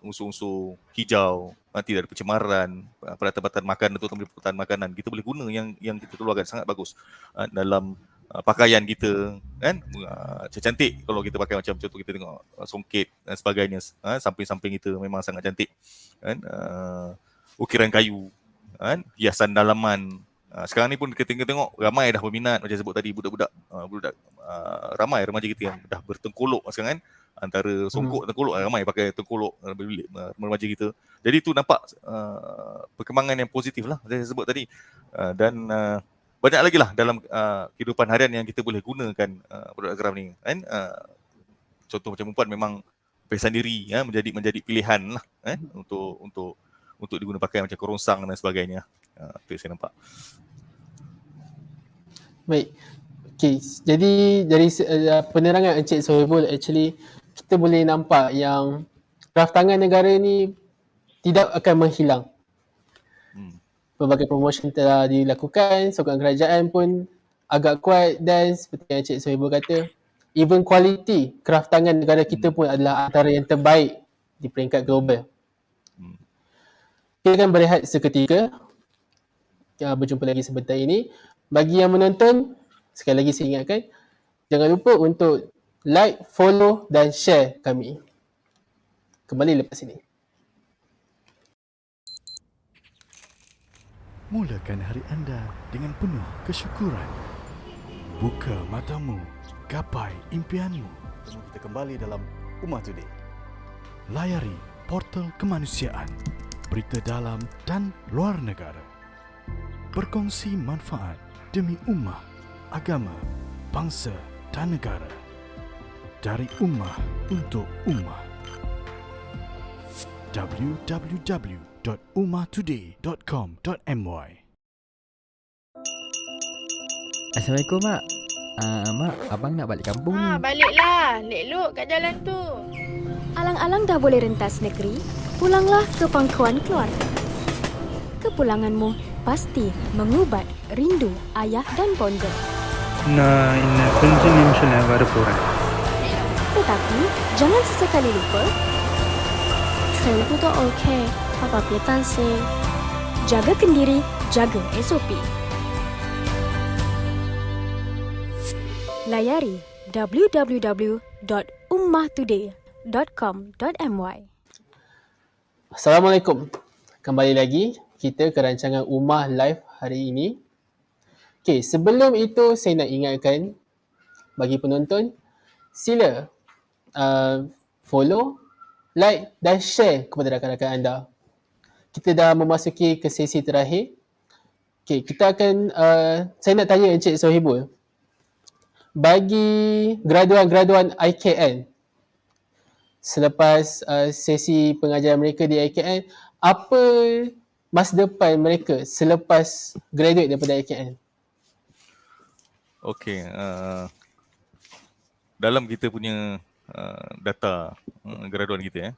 [SPEAKER 4] unsur-unsur hijau, tidak ada pencemaran, peralatan makanan tu, peralatan makanan kita boleh guna yang kita keluarkan sangat bagus dalam pakaian kita kan. Cantik kalau kita pakai, macam contoh kita tengok songket dan sebagainya, samping-samping kita memang sangat cantik kan. Ukiran kayu kan, hiasan dalaman. Sekarang ni pun kita tengok ramai dah berminat, macam sebut tadi, budak-budak ramai remaja kita yang dah bertengkolok sekarang kan, antara songkok tengkolok, ramai pakai tengkolok remaja kita. Jadi tu nampak perkembangan yang positif lah saya sebut tadi. Dan banyak lagi lah dalam kehidupan harian yang kita boleh gunakan produk craft ni kan. Contoh macam perempuan memang pesan diri menjadi pilihan lah untuk diguna pakai, macam kerongsang dan sebagainya. Itu saya nampak.
[SPEAKER 3] Baik. Okay. Jadi dari penerangan Encik Sohibul, actually kita boleh nampak yang craft tangan negara ni tidak akan menghilang. Pelbagai promotion telah dilakukan, sokongan kerajaan pun agak kuat, dan seperti yang Encik Sohibul kata, even kualiti craft tangan negara kita pun adalah antara yang terbaik di peringkat global. Kita akan berehat seketika. Berjumpa lagi sebentar ini. Bagi yang menonton, sekali lagi saya ingatkan, jangan lupa untuk like, follow dan share kami. Kembali lepas ini.
[SPEAKER 1] Mulakan hari anda dengan penuh kesyukuran. Buka matamu, gapai impianmu.
[SPEAKER 2] Kita kembali dalam Ummah Today.
[SPEAKER 1] Layari portal kemanusiaan, berita dalam dan luar negara. Berkongsi manfaat demi ummah, agama, bangsa dan negara. Dari ummah untuk ummah. www.ummahtoday.com.my.
[SPEAKER 5] Assalamualaikum Mak. Mak, abang nak balik kampung ni.
[SPEAKER 6] Baliklah. Elok kat jalan tu.
[SPEAKER 7] Alang-alang dah boleh rentas negeri, pulanglah ke pangkuan keluarga. Kepulanganmu pasti mengubat rindu ayah dan bonda.
[SPEAKER 8] நான் இன்னும் கொஞ்ச நிமிஷம் வரப்போறேன்.
[SPEAKER 7] Tetapi jangan sesekali lupa
[SPEAKER 9] 全部都 OK， 爸爸别担心。
[SPEAKER 7] jaga kendiri, jaga SOP. Layari www.ummahtoday.com.my.
[SPEAKER 3] Assalamualaikum. Kembali lagi kita ke rancangan Umah Live hari ini. Okay, sebelum itu saya nak ingatkan bagi penonton, sila follow, like dan share kepada rakan-rakan anda. Kita dah memasuki ke sesi terakhir. Okay, kita akan, saya nak tanya Encik Sohibul, bagi graduan-graduan IKN, selepas sesi pengajaran mereka di IKN, apa masa depan mereka selepas graduate daripada IKN?
[SPEAKER 4] Okey, dalam kita punya data graduan kita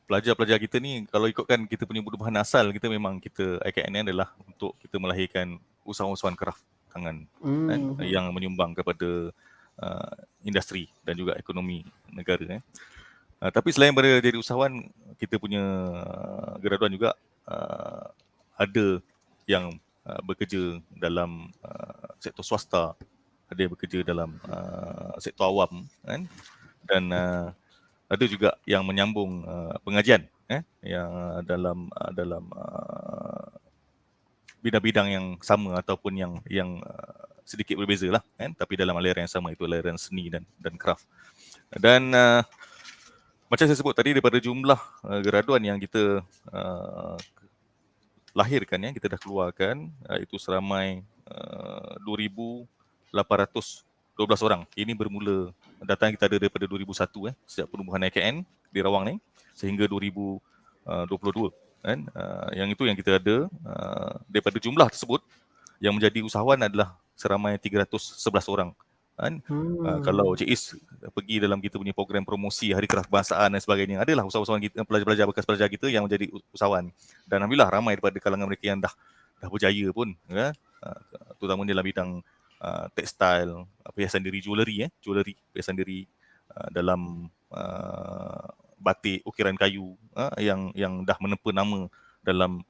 [SPEAKER 4] pelajar-pelajar kita ni kalau ikutkan kita punya bahan asal kita memang kita IKN ni adalah untuk kita melahirkan usahawan-usahawan kraft tangan kan, yang menyumbang kepada industri dan juga ekonomi negara. Tapi selain daripada jadi usahawan, kita punya graduan juga ada yang bekerja dalam sektor swasta, ada yang bekerja dalam sektor awam kan, dan ada juga yang menyambung pengajian yang dalam bidang-bidang yang sama ataupun yang sedikit berbeza lah kan, tapi dalam aliran yang sama, itu aliran seni dan kraft. Dan macam saya sebut tadi, daripada jumlah graduan yang kita lahirkan, kita dah keluarkan, itu seramai 2,812 orang. Ini bermula, data yang kita ada daripada 2001 sejak penubuhan IKN di Rawang ni sehingga 2022 kan. Yang itu yang kita ada. Daripada jumlah tersebut, yang menjadi usahawan adalah seramai 311 orang kan. Kalau Cik Is pergi dalam kita punya program promosi Hari Kebangsaan dan sebagainya, adalah usahawan kita, pelajar-pelajar bekas pelajar kita yang menjadi usahawan. Dan alhamdulillah ramai daripada kalangan mereka yang dah berjaya pun terutama dalam bidang tekstil, perhiasan diri, jewellery perhiasan diri dalam batik, ukiran kayu yang dah menempa nama dalam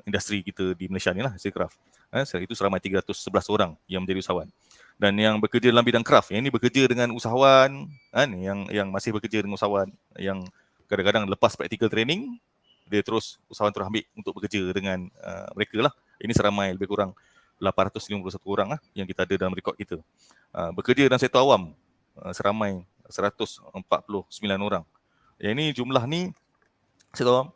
[SPEAKER 4] industri kita di Malaysia ni lah, industri kraft. Itu seramai 311 orang yang menjadi usahawan. Dan yang bekerja dalam bidang kraft, yang ini bekerja dengan usahawan yang masih bekerja dengan usahawan yang kadang-kadang lepas practical training, dia terus usahawan terus ambil untuk bekerja dengan mereka lah. Ini seramai lebih kurang 851 orang lah yang kita ada dalam rekod kita. Bekerja dalam sektor awam seramai 149 orang. Yang ini jumlah ni sektor awam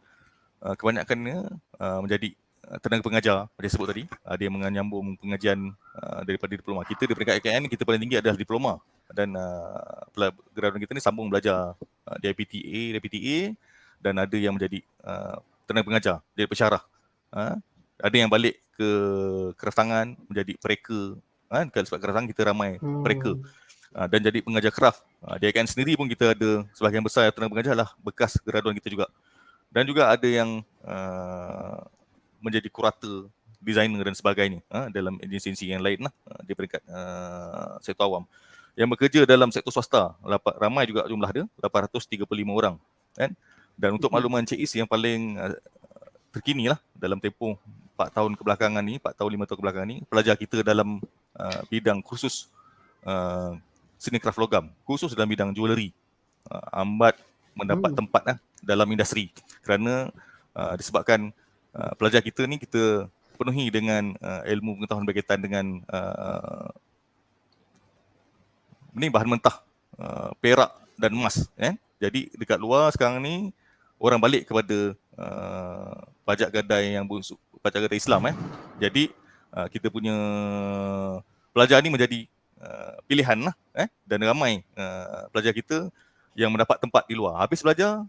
[SPEAKER 4] kebanyakannya menjadi tenaga pengajar, macam sebut tadi. Ada yang menyambung pengajian daripada diploma. Kita di peringkat IKN kita paling tinggi adalah diploma, dan graduan kita ni sambung belajar di IPTA, dan ada yang menjadi tenaga pengajar, jadi pensyarah. Ada yang balik ke kraftangan menjadi pereka kan, sebab kraftangan kita ramai pereka, dan jadi pengajar kraft. Di IKN sendiri pun kita ada sebahagian besar tenaga pengajar lah bekas graduan kita juga. Dan juga ada yang menjadi kurator, designer dan sebagainya dalam agensi yang lain lah di peringkat sektor awam. Yang bekerja dalam sektor swasta ramai juga jumlah dia, 835 orang kan. Dan untuk makluman Cik Is yang paling terkini lah dalam tempoh 4 tahun kebelakangan ni, 4 tahun 5 tahun kebelakangan ni, pelajar kita dalam bidang khusus seni kraft logam, khusus dalam bidang jewellery, ambat mendapat tempat dalam industri, kerana disebabkan pelajar kita ni kita penuhi dengan ilmu pengetahuan berkaitan dengan bahan mentah, perak dan emas. Jadi dekat luar sekarang ni orang balik kepada pajak gadai pajak gadai Islam. Jadi kita punya pelajar ni menjadi pilihan lah, dan ramai pelajar kita yang mendapat tempat di luar. Habis belajar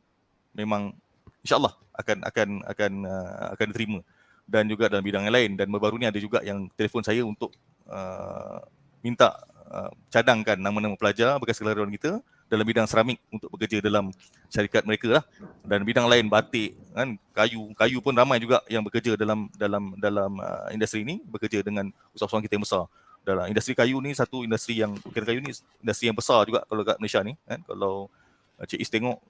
[SPEAKER 4] memang insya-Allah akan diterima. Dan juga dalam bidang yang lain. Dan baru ni ada juga yang telefon saya untuk minta cadangkan nama-nama pelajar bekas graduan kita dalam bidang seramik untuk bekerja dalam syarikat mereka lah. Dan bidang lain, batik kan, kayu pun ramai juga yang bekerja dalam industri ni, bekerja dengan usahawan kita yang besar. Dalam industri kayu ni, satu industri yang ukiran kayu ni industri yang besar juga kalau kat Malaysia ni kan. Kalau Cik Is tengok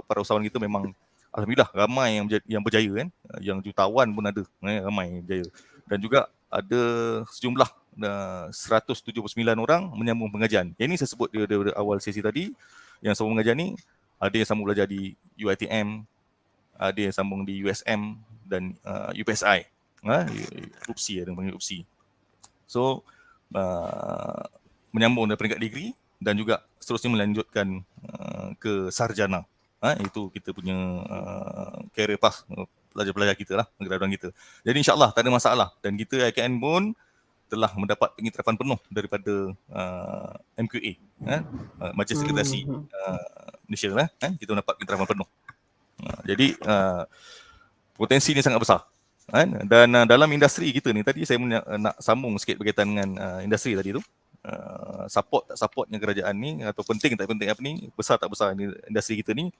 [SPEAKER 4] para usahawan kita memang alhamdulillah ramai yang berjaya kan, yang jutawan pun ada, ramai berjaya. Dan juga ada sejumlah 179 orang menyambung pengajian. Yang ini saya sebut dari awal sesi tadi, yang sambung pengajian ni ada yang sambung belajar di UiTM, ada yang sambung di USM, dan UPSI. UPSI ada panggil UPSI. So menyambung dari peringkat degree dan juga seterusnya melanjutkan ke sarjana. Itu kita punya career path pelajar-pelajar kita lah, graduan kita. Jadi insyaAllah tak ada masalah, dan kita IKN pun telah mendapat pengiktirafan penuh daripada MQA, Majlis Akreditasi Malaysia lah, kita mendapat pengiktirafan penuh. Jadi potensi ni sangat besar. Dan dalam industri kita ni, tadi saya nak sambung sikit berkaitan dengan industri tadi tu. Support tak supportnya kerajaan ni, atau penting tak penting apa ni, besar tak besar industri kita ni,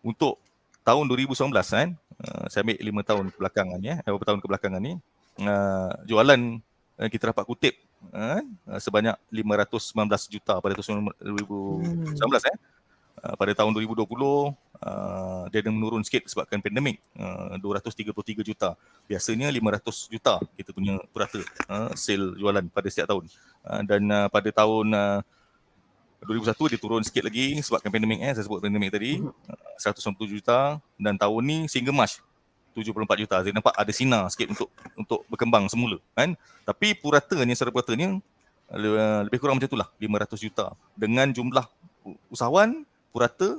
[SPEAKER 4] untuk tahun 2019 saya ambil 5 tahun kebelakangan beberapa tahun kebelakangan ni, jualan kita dapat kutip sebanyak 519 juta pada tahun 2019. Pada tahun 2020 dia ada menurun sikit sebabkan pandemik, 233 juta. Biasanya 500 juta kita punya purata sale jualan pada setiap tahun. Dan pada tahun 2021 dia turun sikit lagi sebabkan pandemik, saya sebut pandemik tadi, 197 juta, dan tahun ni sehingga Mac 74 juta. Saya nampak ada sinar sikit untuk berkembang semula kan. Tapi puratanya, secara puratanya lebih kurang macam itulah, 500 juta dengan jumlah usahawan purata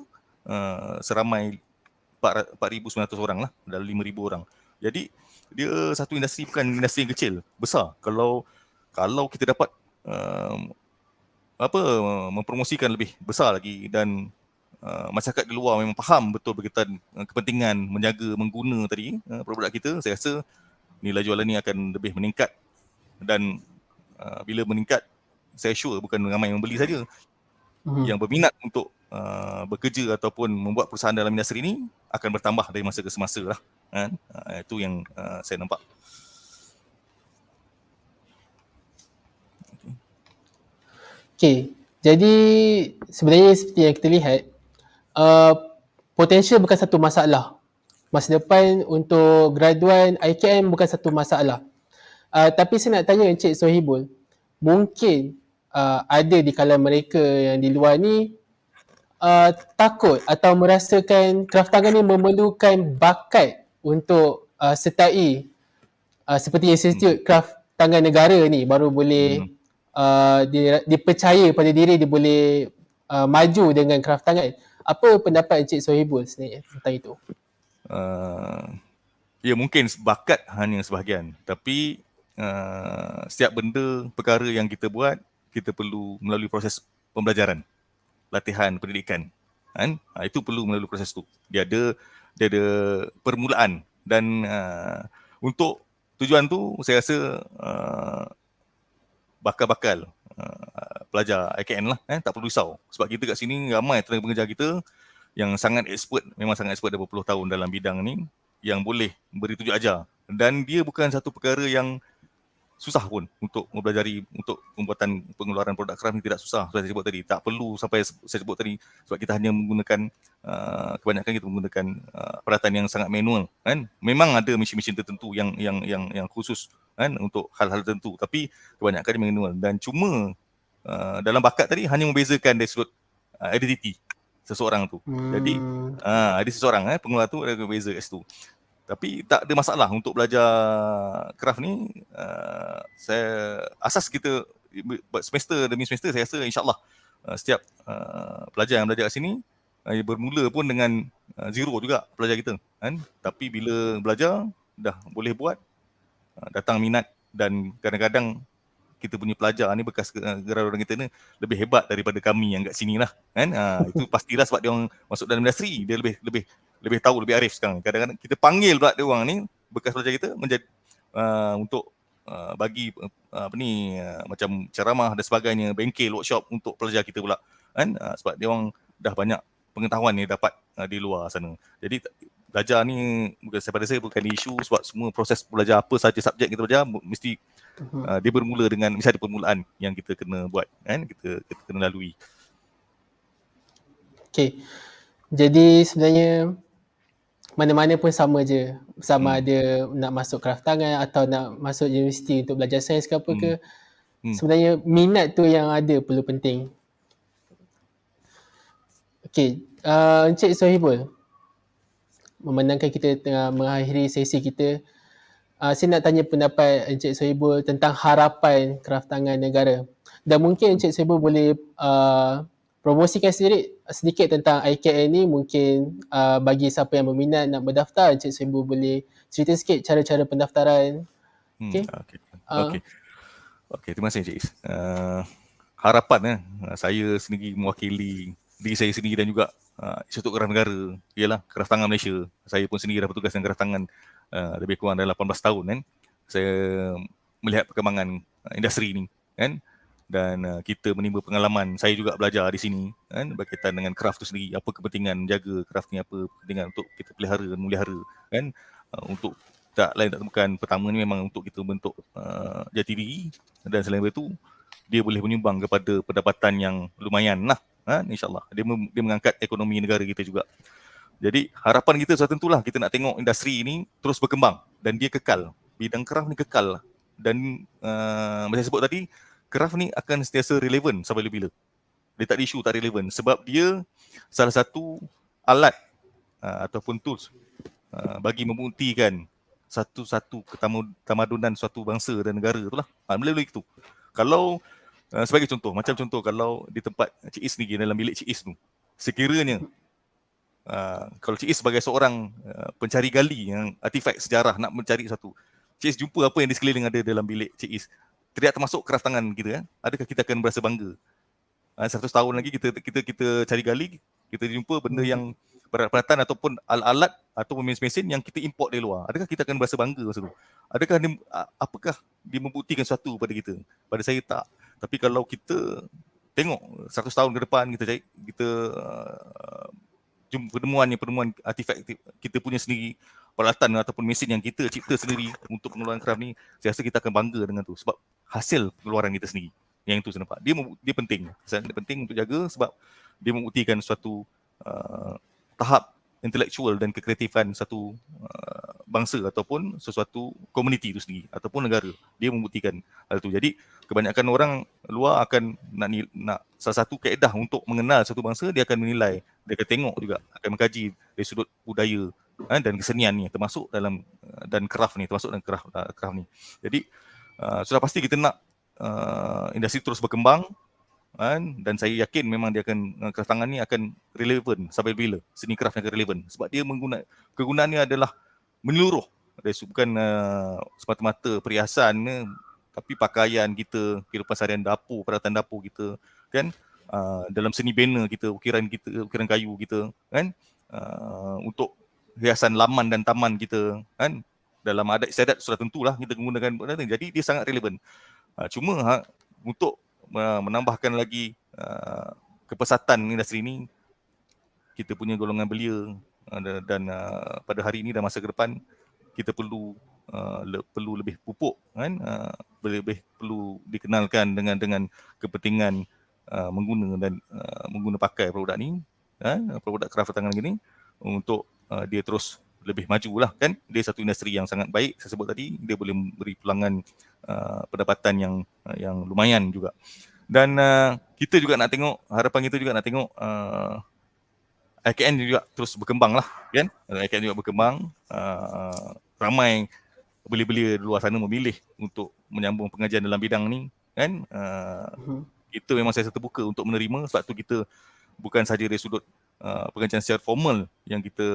[SPEAKER 4] seramai 4,900 orang lah, dalam 5,000 orang. Jadi dia satu industri, bukan industri yang kecil, besar. Kalau kita dapat mempromosikan lebih besar lagi, dan masyarakat di luar memang faham betul berkaitan kepentingan menjaga, mengguna tadi produk kita, saya rasa nilai jualan ni akan lebih meningkat. Dan bila meningkat, saya sure bukan ramai yang membeli saja, yang berminat untuk bekerja ataupun membuat perusahaan dalam industri ni akan bertambah dari masa ke semasa lah kan. Itu yang saya nampak.
[SPEAKER 3] Okay, jadi sebenarnya seperti yang kita lihat, potensial bukan satu masalah. Masa depan untuk graduan IKN bukan satu masalah. Tapi saya nak tanya Encik Sohibul, mungkin ada di kalangan mereka yang di luar ni takut atau merasakan kraftangan ni memerlukan bakat untuk sertai seperti Institut Kraftangan Negara ni baru boleh dipercaya pada diri dia boleh maju dengan kraftangan. Apa pendapat Encik Sohibul sebenarnya tentang itu?
[SPEAKER 4] Ya, mungkin bakat hanya sebahagian, tapi setiap benda, perkara yang kita buat, kita perlu melalui proses pembelajaran, latihan, pendidikan kan? Itu perlu melalui proses tu. Dia ada permulaan, dan untuk tujuan tu saya rasa bakal pelajar IKN lah tak perlu risau, sebab kita kat sini ramai tenaga pengajar kita yang sangat expert, memang sangat expert dah berpuluh tahun dalam bidang ni, yang boleh beri tunjuk ajar. Dan dia bukan satu perkara yang susah pun untuk mempelajari, untuk pembuatan pengeluaran produk craft ni tidak susah. Seperti saya sebut tadi, tak perlu sampai saya sebut tadi, sebab kita hanya menggunakan kebanyakan kita menggunakan peralatan yang sangat manual kan. Memang ada mesin-mesin tertentu yang khusus kan untuk hal-hal tertentu, tapi kebanyakan dia manual. Dan cuma dalam bakat tadi hanya membezakan dari sudut identiti seseorang tu. Jadi ada seseorang pengeluar tu ada beza kat situ. Tapi tak ada masalah untuk belajar craft ni. Saya asas kita semester demi semester, saya rasa insyaAllah setiap pelajar yang belajar kat sini bermula pun dengan zero juga pelajar kita kan. Tapi bila belajar dah boleh buat, datang minat, dan kadang-kadang kita punya pelajar ni, bekas graduan kita ni lebih hebat daripada kami yang kat sini lah kan. Itu pastilah, sebab dia orang masuk dalam industri, dia lebih tahu, lebih arif sekarang. Kadang-kadang kita panggil pula dia orang ni, bekas pelajar kita, menjadi untuk bagi macam ceramah dan sebagainya, bengkel, workshop untuk pelajar kita pula kan. Sebab dia orang dah banyak pengetahuan ni dapat di luar sana. Jadi belajar ni pada saya bukan isu, sebab semua proses belajar apa saja subjek kita belajar mesti dia bermula dengan, mesti ada permulaan yang kita kena buat kan, kita kena lalui. Okay, jadi sebenarnya mana-mana pun sama je, sama ada nak masuk kraftangan atau nak masuk universiti untuk belajar sains ke apa ke, sebenarnya minat tu yang ada perlu penting. Okay, Encik Sohibul,
[SPEAKER 3] memandangkan kita tengah mengakhiri sesi kita, saya nak tanya pendapat Encik Sohibul tentang harapan kraftangan negara. Dan mungkin Encik Sohibul boleh promosikan sedikit tentang IKN ni, mungkin bagi siapa yang berminat nak berdaftar, Encik Sohibul boleh cerita sikit cara-cara pendaftaran. Okey.
[SPEAKER 4] Okey. Okey, terima kasih Encik Is. Harapan saya sendiri mewakili diri saya sendiri dan juga Institut Kraf Negara ialah Kraftangan Malaysia. Saya pun sendiri dah bertugas dengan kraftangan lebih kurang dalam 18 tahun kan. Saya melihat perkembangan industri ni kan, dan kita menimba pengalaman. Saya juga belajar di sini kan berkaitan dengan kraft tu sendiri, apa kepentingan menjaga kraft ni, apa kepentingan untuk kita pelihara dan memelihara kan, untuk tak lain tak bukan, pertama ni memang untuk kita bentuk jati diri, dan selain itu dia boleh menyumbang kepada pendapatan yang lumayan lah insyaAllah. Dia mengangkat ekonomi negara kita juga. Jadi harapan kita sudah tentulah kita nak tengok industri ini terus berkembang dan dia kekal. Bidang kraft ni kekal dan macam saya sebut tadi, kraft ni akan sentiasa relevan sampai bila-bila. Dia tak ada isu tak relevan sebab dia salah satu alat ataupun tools bagi membuktikan satu ketamadunan suatu bangsa dan negara itulah. Melalui itu. Kalau sebagai contoh, macam contoh kalau di tempat Cik Is ni, dalam bilik Cik Is tu, sekiranya kalau Cik Is sebagai seorang pencari gali yang artifak sejarah nak mencari satu, Cik Is jumpa apa yang di sekeliling ada dalam bilik Cik Is, tidak termasuk kraftangan kita, adakah kita akan berasa bangga? 100 tahun lagi kita cari gali, kita jumpa benda yang peralatan ataupun alat ataupun mesin-mesin yang kita import dari luar, adakah kita akan berasa bangga masa tu? Apakah dia membuktikan sesuatu pada kita? Pada saya tak. Tapi kalau kita tengok 100 tahun ke depan, kita jumpa penemuan artifak kita punya sendiri, peralatan ataupun mesin yang kita cipta sendiri untuk pengeluaran kraft ni, saya rasa kita akan bangga dengan tu sebab hasil pengeluaran kita sendiri. Yang itu saya nampak. Dia penting. Dia penting untuk jaga sebab dia membuktikan suatu tahap intelektual dan kekreatifan satu bangsa ataupun sesuatu komuniti itu sendiri ataupun negara. Dia membuktikan hal itu. Jadi kebanyakan orang luar akan nak salah satu kaedah untuk mengenal satu bangsa, dia akan menilai, dia akan tengok juga, akan mengkaji dari sudut budaya dan kesenian ni termasuk dalam dan kraft ni, termasuk dalam kraft ni. Jadi sudah pasti kita nak industri terus berkembang dan saya yakin memang dia akan, kraftangan ni akan relevan sampai bila, seni kraft yang akan relevan sebab dia kegunaannya adalah menyeluruh, bukan semata-mata perhiasan tapi pakaian kita, kehidupan seharian dapur, peralatan dapur kita kan, dalam seni banner kita, ukiran kayu kita kan, untuk hiasan laman dan taman kita kan, dalam adat istiadat sudah tentulah kita menggunakan, jadi dia sangat relevan. Cuma untuk menambahkan lagi kepesatan industri ini, kita punya golongan belia dan pada hari ini dan masa ke depan kita perlu lebih pupuk kan, lebih perlu dikenalkan dengan kepentingan mengguna pakai produk ni kan, produk kraft tangan gini untuk dia terus lebih maju lah kan. Dia satu industri yang sangat baik, saya sebut tadi, dia boleh beri pulangan pendapatan yang lumayan juga. Dan kita juga nak tengok, harapan kita juga nak tengok IKN juga terus berkembang lah kan. IKN juga berkembang, ramai belia-belia di luar sana memilih untuk menyambung pengajian dalam bidang ni kan. Kita memang saya terbuka untuk menerima, sebab tu kita bukan sahaja dari sudut pengajian secara formal yang kita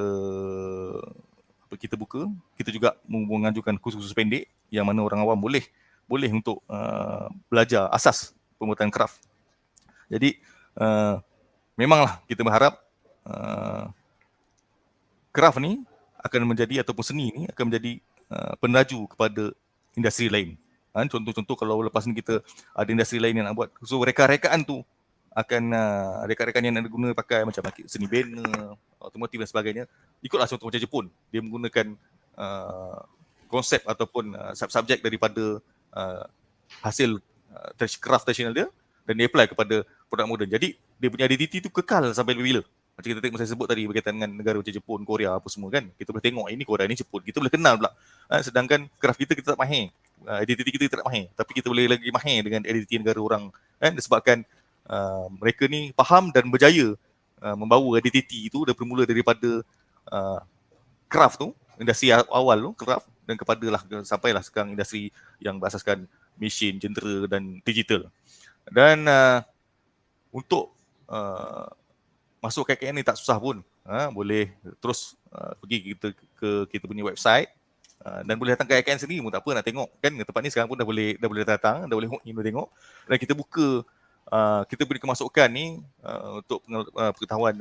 [SPEAKER 4] buka, kita juga mengajukan kursus pendek yang mana orang awam boleh untuk belajar asas pembuatan kraft. Jadi memanglah kita berharap kraft ni akan menjadi, ataupun seni ni akan menjadi penlaju kepada industri lain. Contoh-contoh kalau lepas ni kita ada industri lain yang nak buat, so reka-rekaan tu akan rekan-rekan yang nak guna pakai macam seni banner, otomotif dan sebagainya, ikutlah contoh macam Jepun. Dia menggunakan konsep ataupun subjek daripada hasil craft tradisional dia dan dia apply kepada produk moden. Jadi dia punya identiti tu kekal sampai bila. Macam kita tengok, saya sebut tadi berkaitan dengan negara macam Jepun, Korea apa semua kan. Kita boleh tengok ini Korea, ini Jepun. Kita boleh kenal pula. Sedangkan craft kita tak mahir. Identiti kita tak mahir. Tapi kita boleh lagi mahir dengan identiti negara orang kan, disebabkan mereka ni faham dan berjaya membawa identiti itu dan bermula daripada craft tu, industri awal tu, craft, dan sampailah sekarang industri yang berasaskan mesin, jentera dan digital. Dan untuk masuk KKN ni tak susah pun. Boleh terus pergi kita punya website dan boleh datang ke KKN sendiri pun tak apa, nak tengok kan tempat ni sekarang pun dah boleh datang, dah boleh walk in, boleh tengok. Dan kita buka kita beri kemasukan ni untuk pengetahuan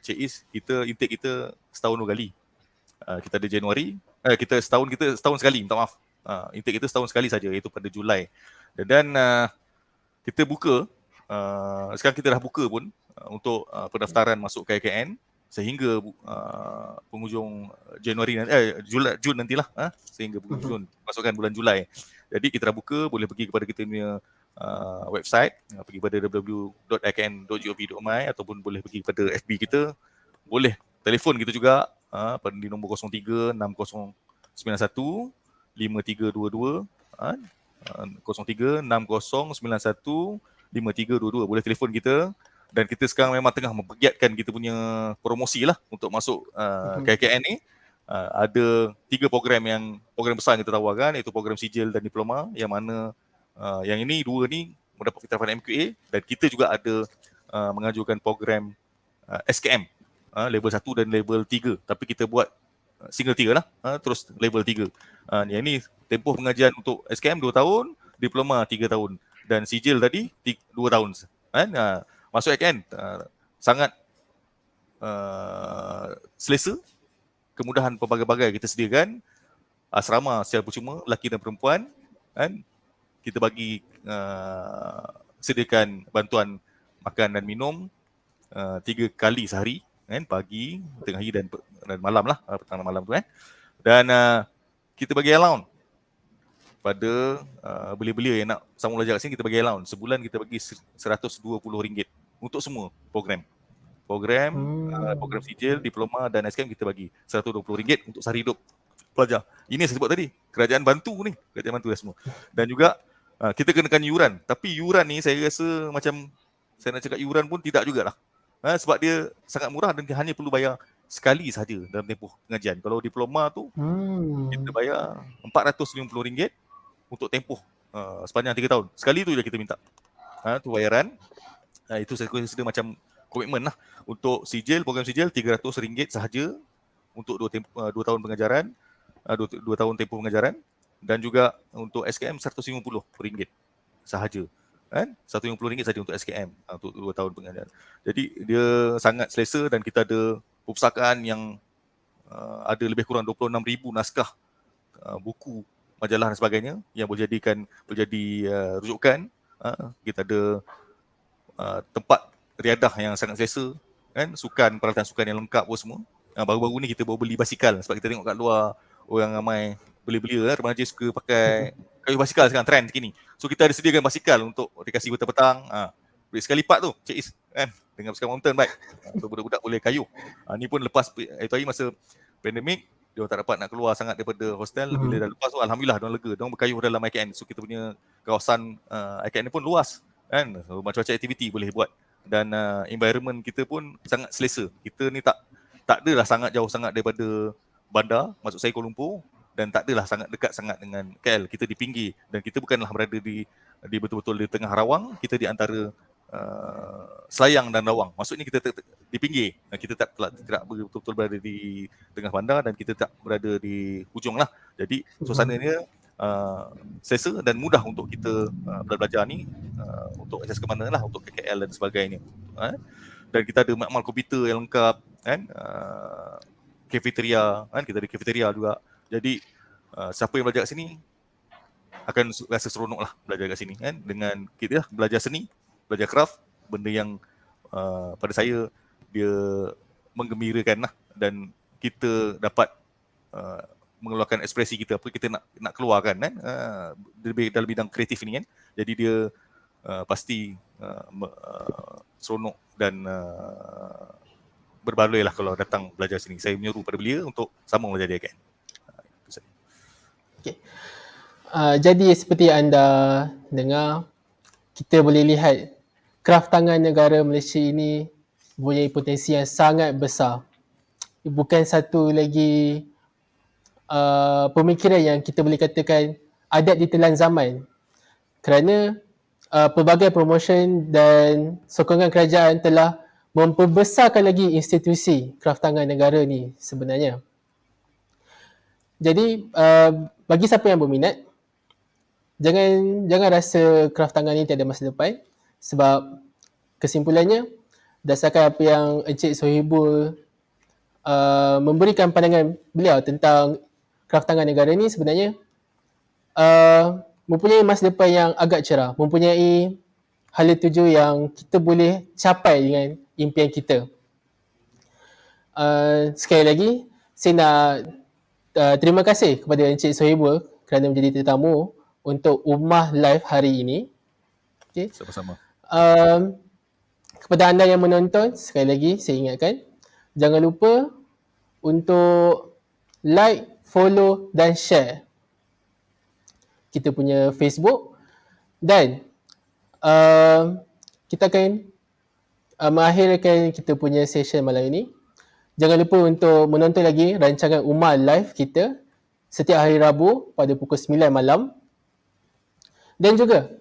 [SPEAKER 4] Cik Is, kita intake kita setahun 2 kali. Kita ada Januari, kita setahun sekali, minta maaf. Intake kita setahun sekali saja, iaitu pada Julai. Dan kita buka, sekarang kita dah buka pun untuk pendaftaran masuk KKN sehingga penghujung Jun nantilah, sehingga penghujung masukkan bulan Julai. Jadi kita dah buka, boleh pergi kepada kita punya website, pergi pada www.ikn.gov.my ataupun boleh pergi kepada FB kita, boleh telefon kita juga pada di nombor 03 6091 5322, 03 6091 5322, boleh telefon kita. Dan kita sekarang memang tengah mempergiatkan kita punya promosi lah untuk masuk KKN ni. Ada 3 program besar yang kita tawarkan, iaitu program sijil dan diploma, yang mana yang ini 2 ni mendapat fitrafan MQA, dan kita juga ada mengajukan program SKM level 1 dan level 3, tapi kita buat single tier lah, terus level 3. Yang ini tempoh pengajian untuk SKM 2 tahun, diploma 3 tahun, dan sijil tadi 2 tahun. Masuk KKN sangat selesa, kemudahan pelbagai-bagai kita sediakan, asrama secara percuma lelaki dan perempuan, kan? Kita bagi sediakan bantuan makan dan minum 3 kali sehari, kan? Pagi, tengah hari dan malam lah, petang dan malam tu, kan? Dan kita bagi allowance pada belia-belia yang nak sambung belajar kat sini. Kita bagi allowance sebulan, kita bagi RM120 untuk semua program sijil, diploma dan SKM. Kita bagi RM120 untuk sehari hidup pelajar. Ini yang saya sebut tadi, kerajaan bantu dah semua. Dan juga kita kenakan yuran, tapi yuran ni saya rasa macam saya nak cakap yuran pun tidak jugalah, sebab dia sangat murah dan hanya perlu bayar sekali sahaja dalam tempoh pengajian. Kalau diploma tu kita bayar RM450 untuk tempoh sepanjang 3 tahun. Sekali tu je kita minta tu bayaran. Itu saya consider macam komitmen lah. Untuk sijil, program sijil RM300 sahaja untuk 2 tahun pengajaran, 2 tahun tempoh pengajaran. Dan juga untuk SKM RM150 sahaja, kan? RM150 sahaja untuk SKM untuk 2 tahun pengajaran. Jadi dia sangat selesa, dan kita ada perpustakaan yang ada lebih kurang 26,000 naskah buku, majalah dan sebagainya yang boleh jadi rujukan. Kita ada tempat riadah yang sangat selesa, kan? Peralatan sukan yang lengkap pun semua. Baru-baru ni kita baru beli basikal, sebab kita tengok kat luar orang ramai belia-belia, remaja suka pakai kayu basikal sekarang, trend kini. So kita ada sediakan basikal untuk dikasih petang-petang. Duit sekali lipat tu, Cik Is, kan? Dengan basikal mountain bike. So budak-budak boleh kayuh. Ni pun lepas itu hari masa pandemik, dia tak dapat nak keluar sangat daripada hostel. Bila dah lepas tu, alhamdulillah dia lega, dia berkayuh dalam IKN. So kita punya kawasan IKN ni pun luas, kan? So, macam-macam aktiviti boleh buat. Dan environment kita pun sangat selesa. Kita ni tak adalah sangat jauh sangat daripada bandar, maksud saya Kuala Lumpur, dan tak adalah sangat dekat sangat dengan KL. Kita di pinggir, dan kita bukanlah berada di betul-betul di tengah Rawang. Kita di antara Selayang dan Rawang. Maksudnya kita di pinggir. Kita tidak betul-betul berada di tengah bandar, dan kita tak berada di hujung lah. Jadi suasananya selesa dan mudah untuk kita belajar ni, untuk akses ke mana lah, untuk KKL dan sebagainya. Dan kita ada makmal komputer yang lengkap, kan? Cafeteria, kan? Kita ada cafeteria juga. Jadi siapa yang belajar kat sini akan rasa seronok lah belajar kat sini, kan? Dengan kita lah belajar seni, belajar craft, benda yang pada saya dia menggembirakan lah, dan kita dapat mengeluarkan ekspresi kita, apa kita nak keluarkan, kan? Dalam bidang kreatif ni, kan? Jadi dia pasti seronok dan berbaloi lah kalau datang belajar sini. Saya menyeru pada belia untuk sambung belajar dia, kan?
[SPEAKER 3] Okay. Jadi seperti anda dengar, kita boleh lihat kraf tangan negara Malaysia ini mempunyai potensi yang sangat besar. bukan satu lagi pemikiran yang kita boleh katakan adat ditelan zaman, kerana pelbagai promotion dan sokongan kerajaan telah memperbesarkan lagi institusi kraftangan negara ni sebenarnya. Jadi bagi siapa yang berminat, jangan rasa kraftangan ni tiada masa depan, sebab kesimpulannya berdasarkan apa yang Encik Sohibul memberikan pandangan beliau tentang kraftangan negara ni, sebenarnya mempunyai masa depan yang agak cerah, mempunyai hala tuju yang kita boleh capai dengan impian kita. Sekali lagi, saya nak terima kasih kepada Encik Sohibul kerana menjadi tetamu untuk Ummah Live hari ini. Okay.
[SPEAKER 4] Sama-sama.
[SPEAKER 3] Kepada anda yang menonton, sekali lagi saya ingatkan, jangan lupa untuk like, follow dan share kita punya Facebook, dan kita akan mengakhirkan kita punya session malam ini. Jangan lupa untuk menonton lagi rancangan Ummah Live kita setiap hari Rabu pada pukul 9 malam. Dan juga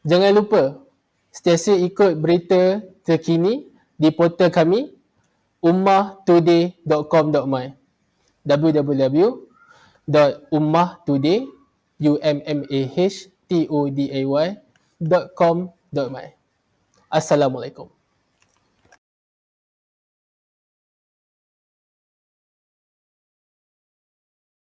[SPEAKER 3] jangan lupa sentiasa ikut berita terkini di portal kami ummahtoday.com.my, www.ummahtoday.com.my. Assalamualaikum.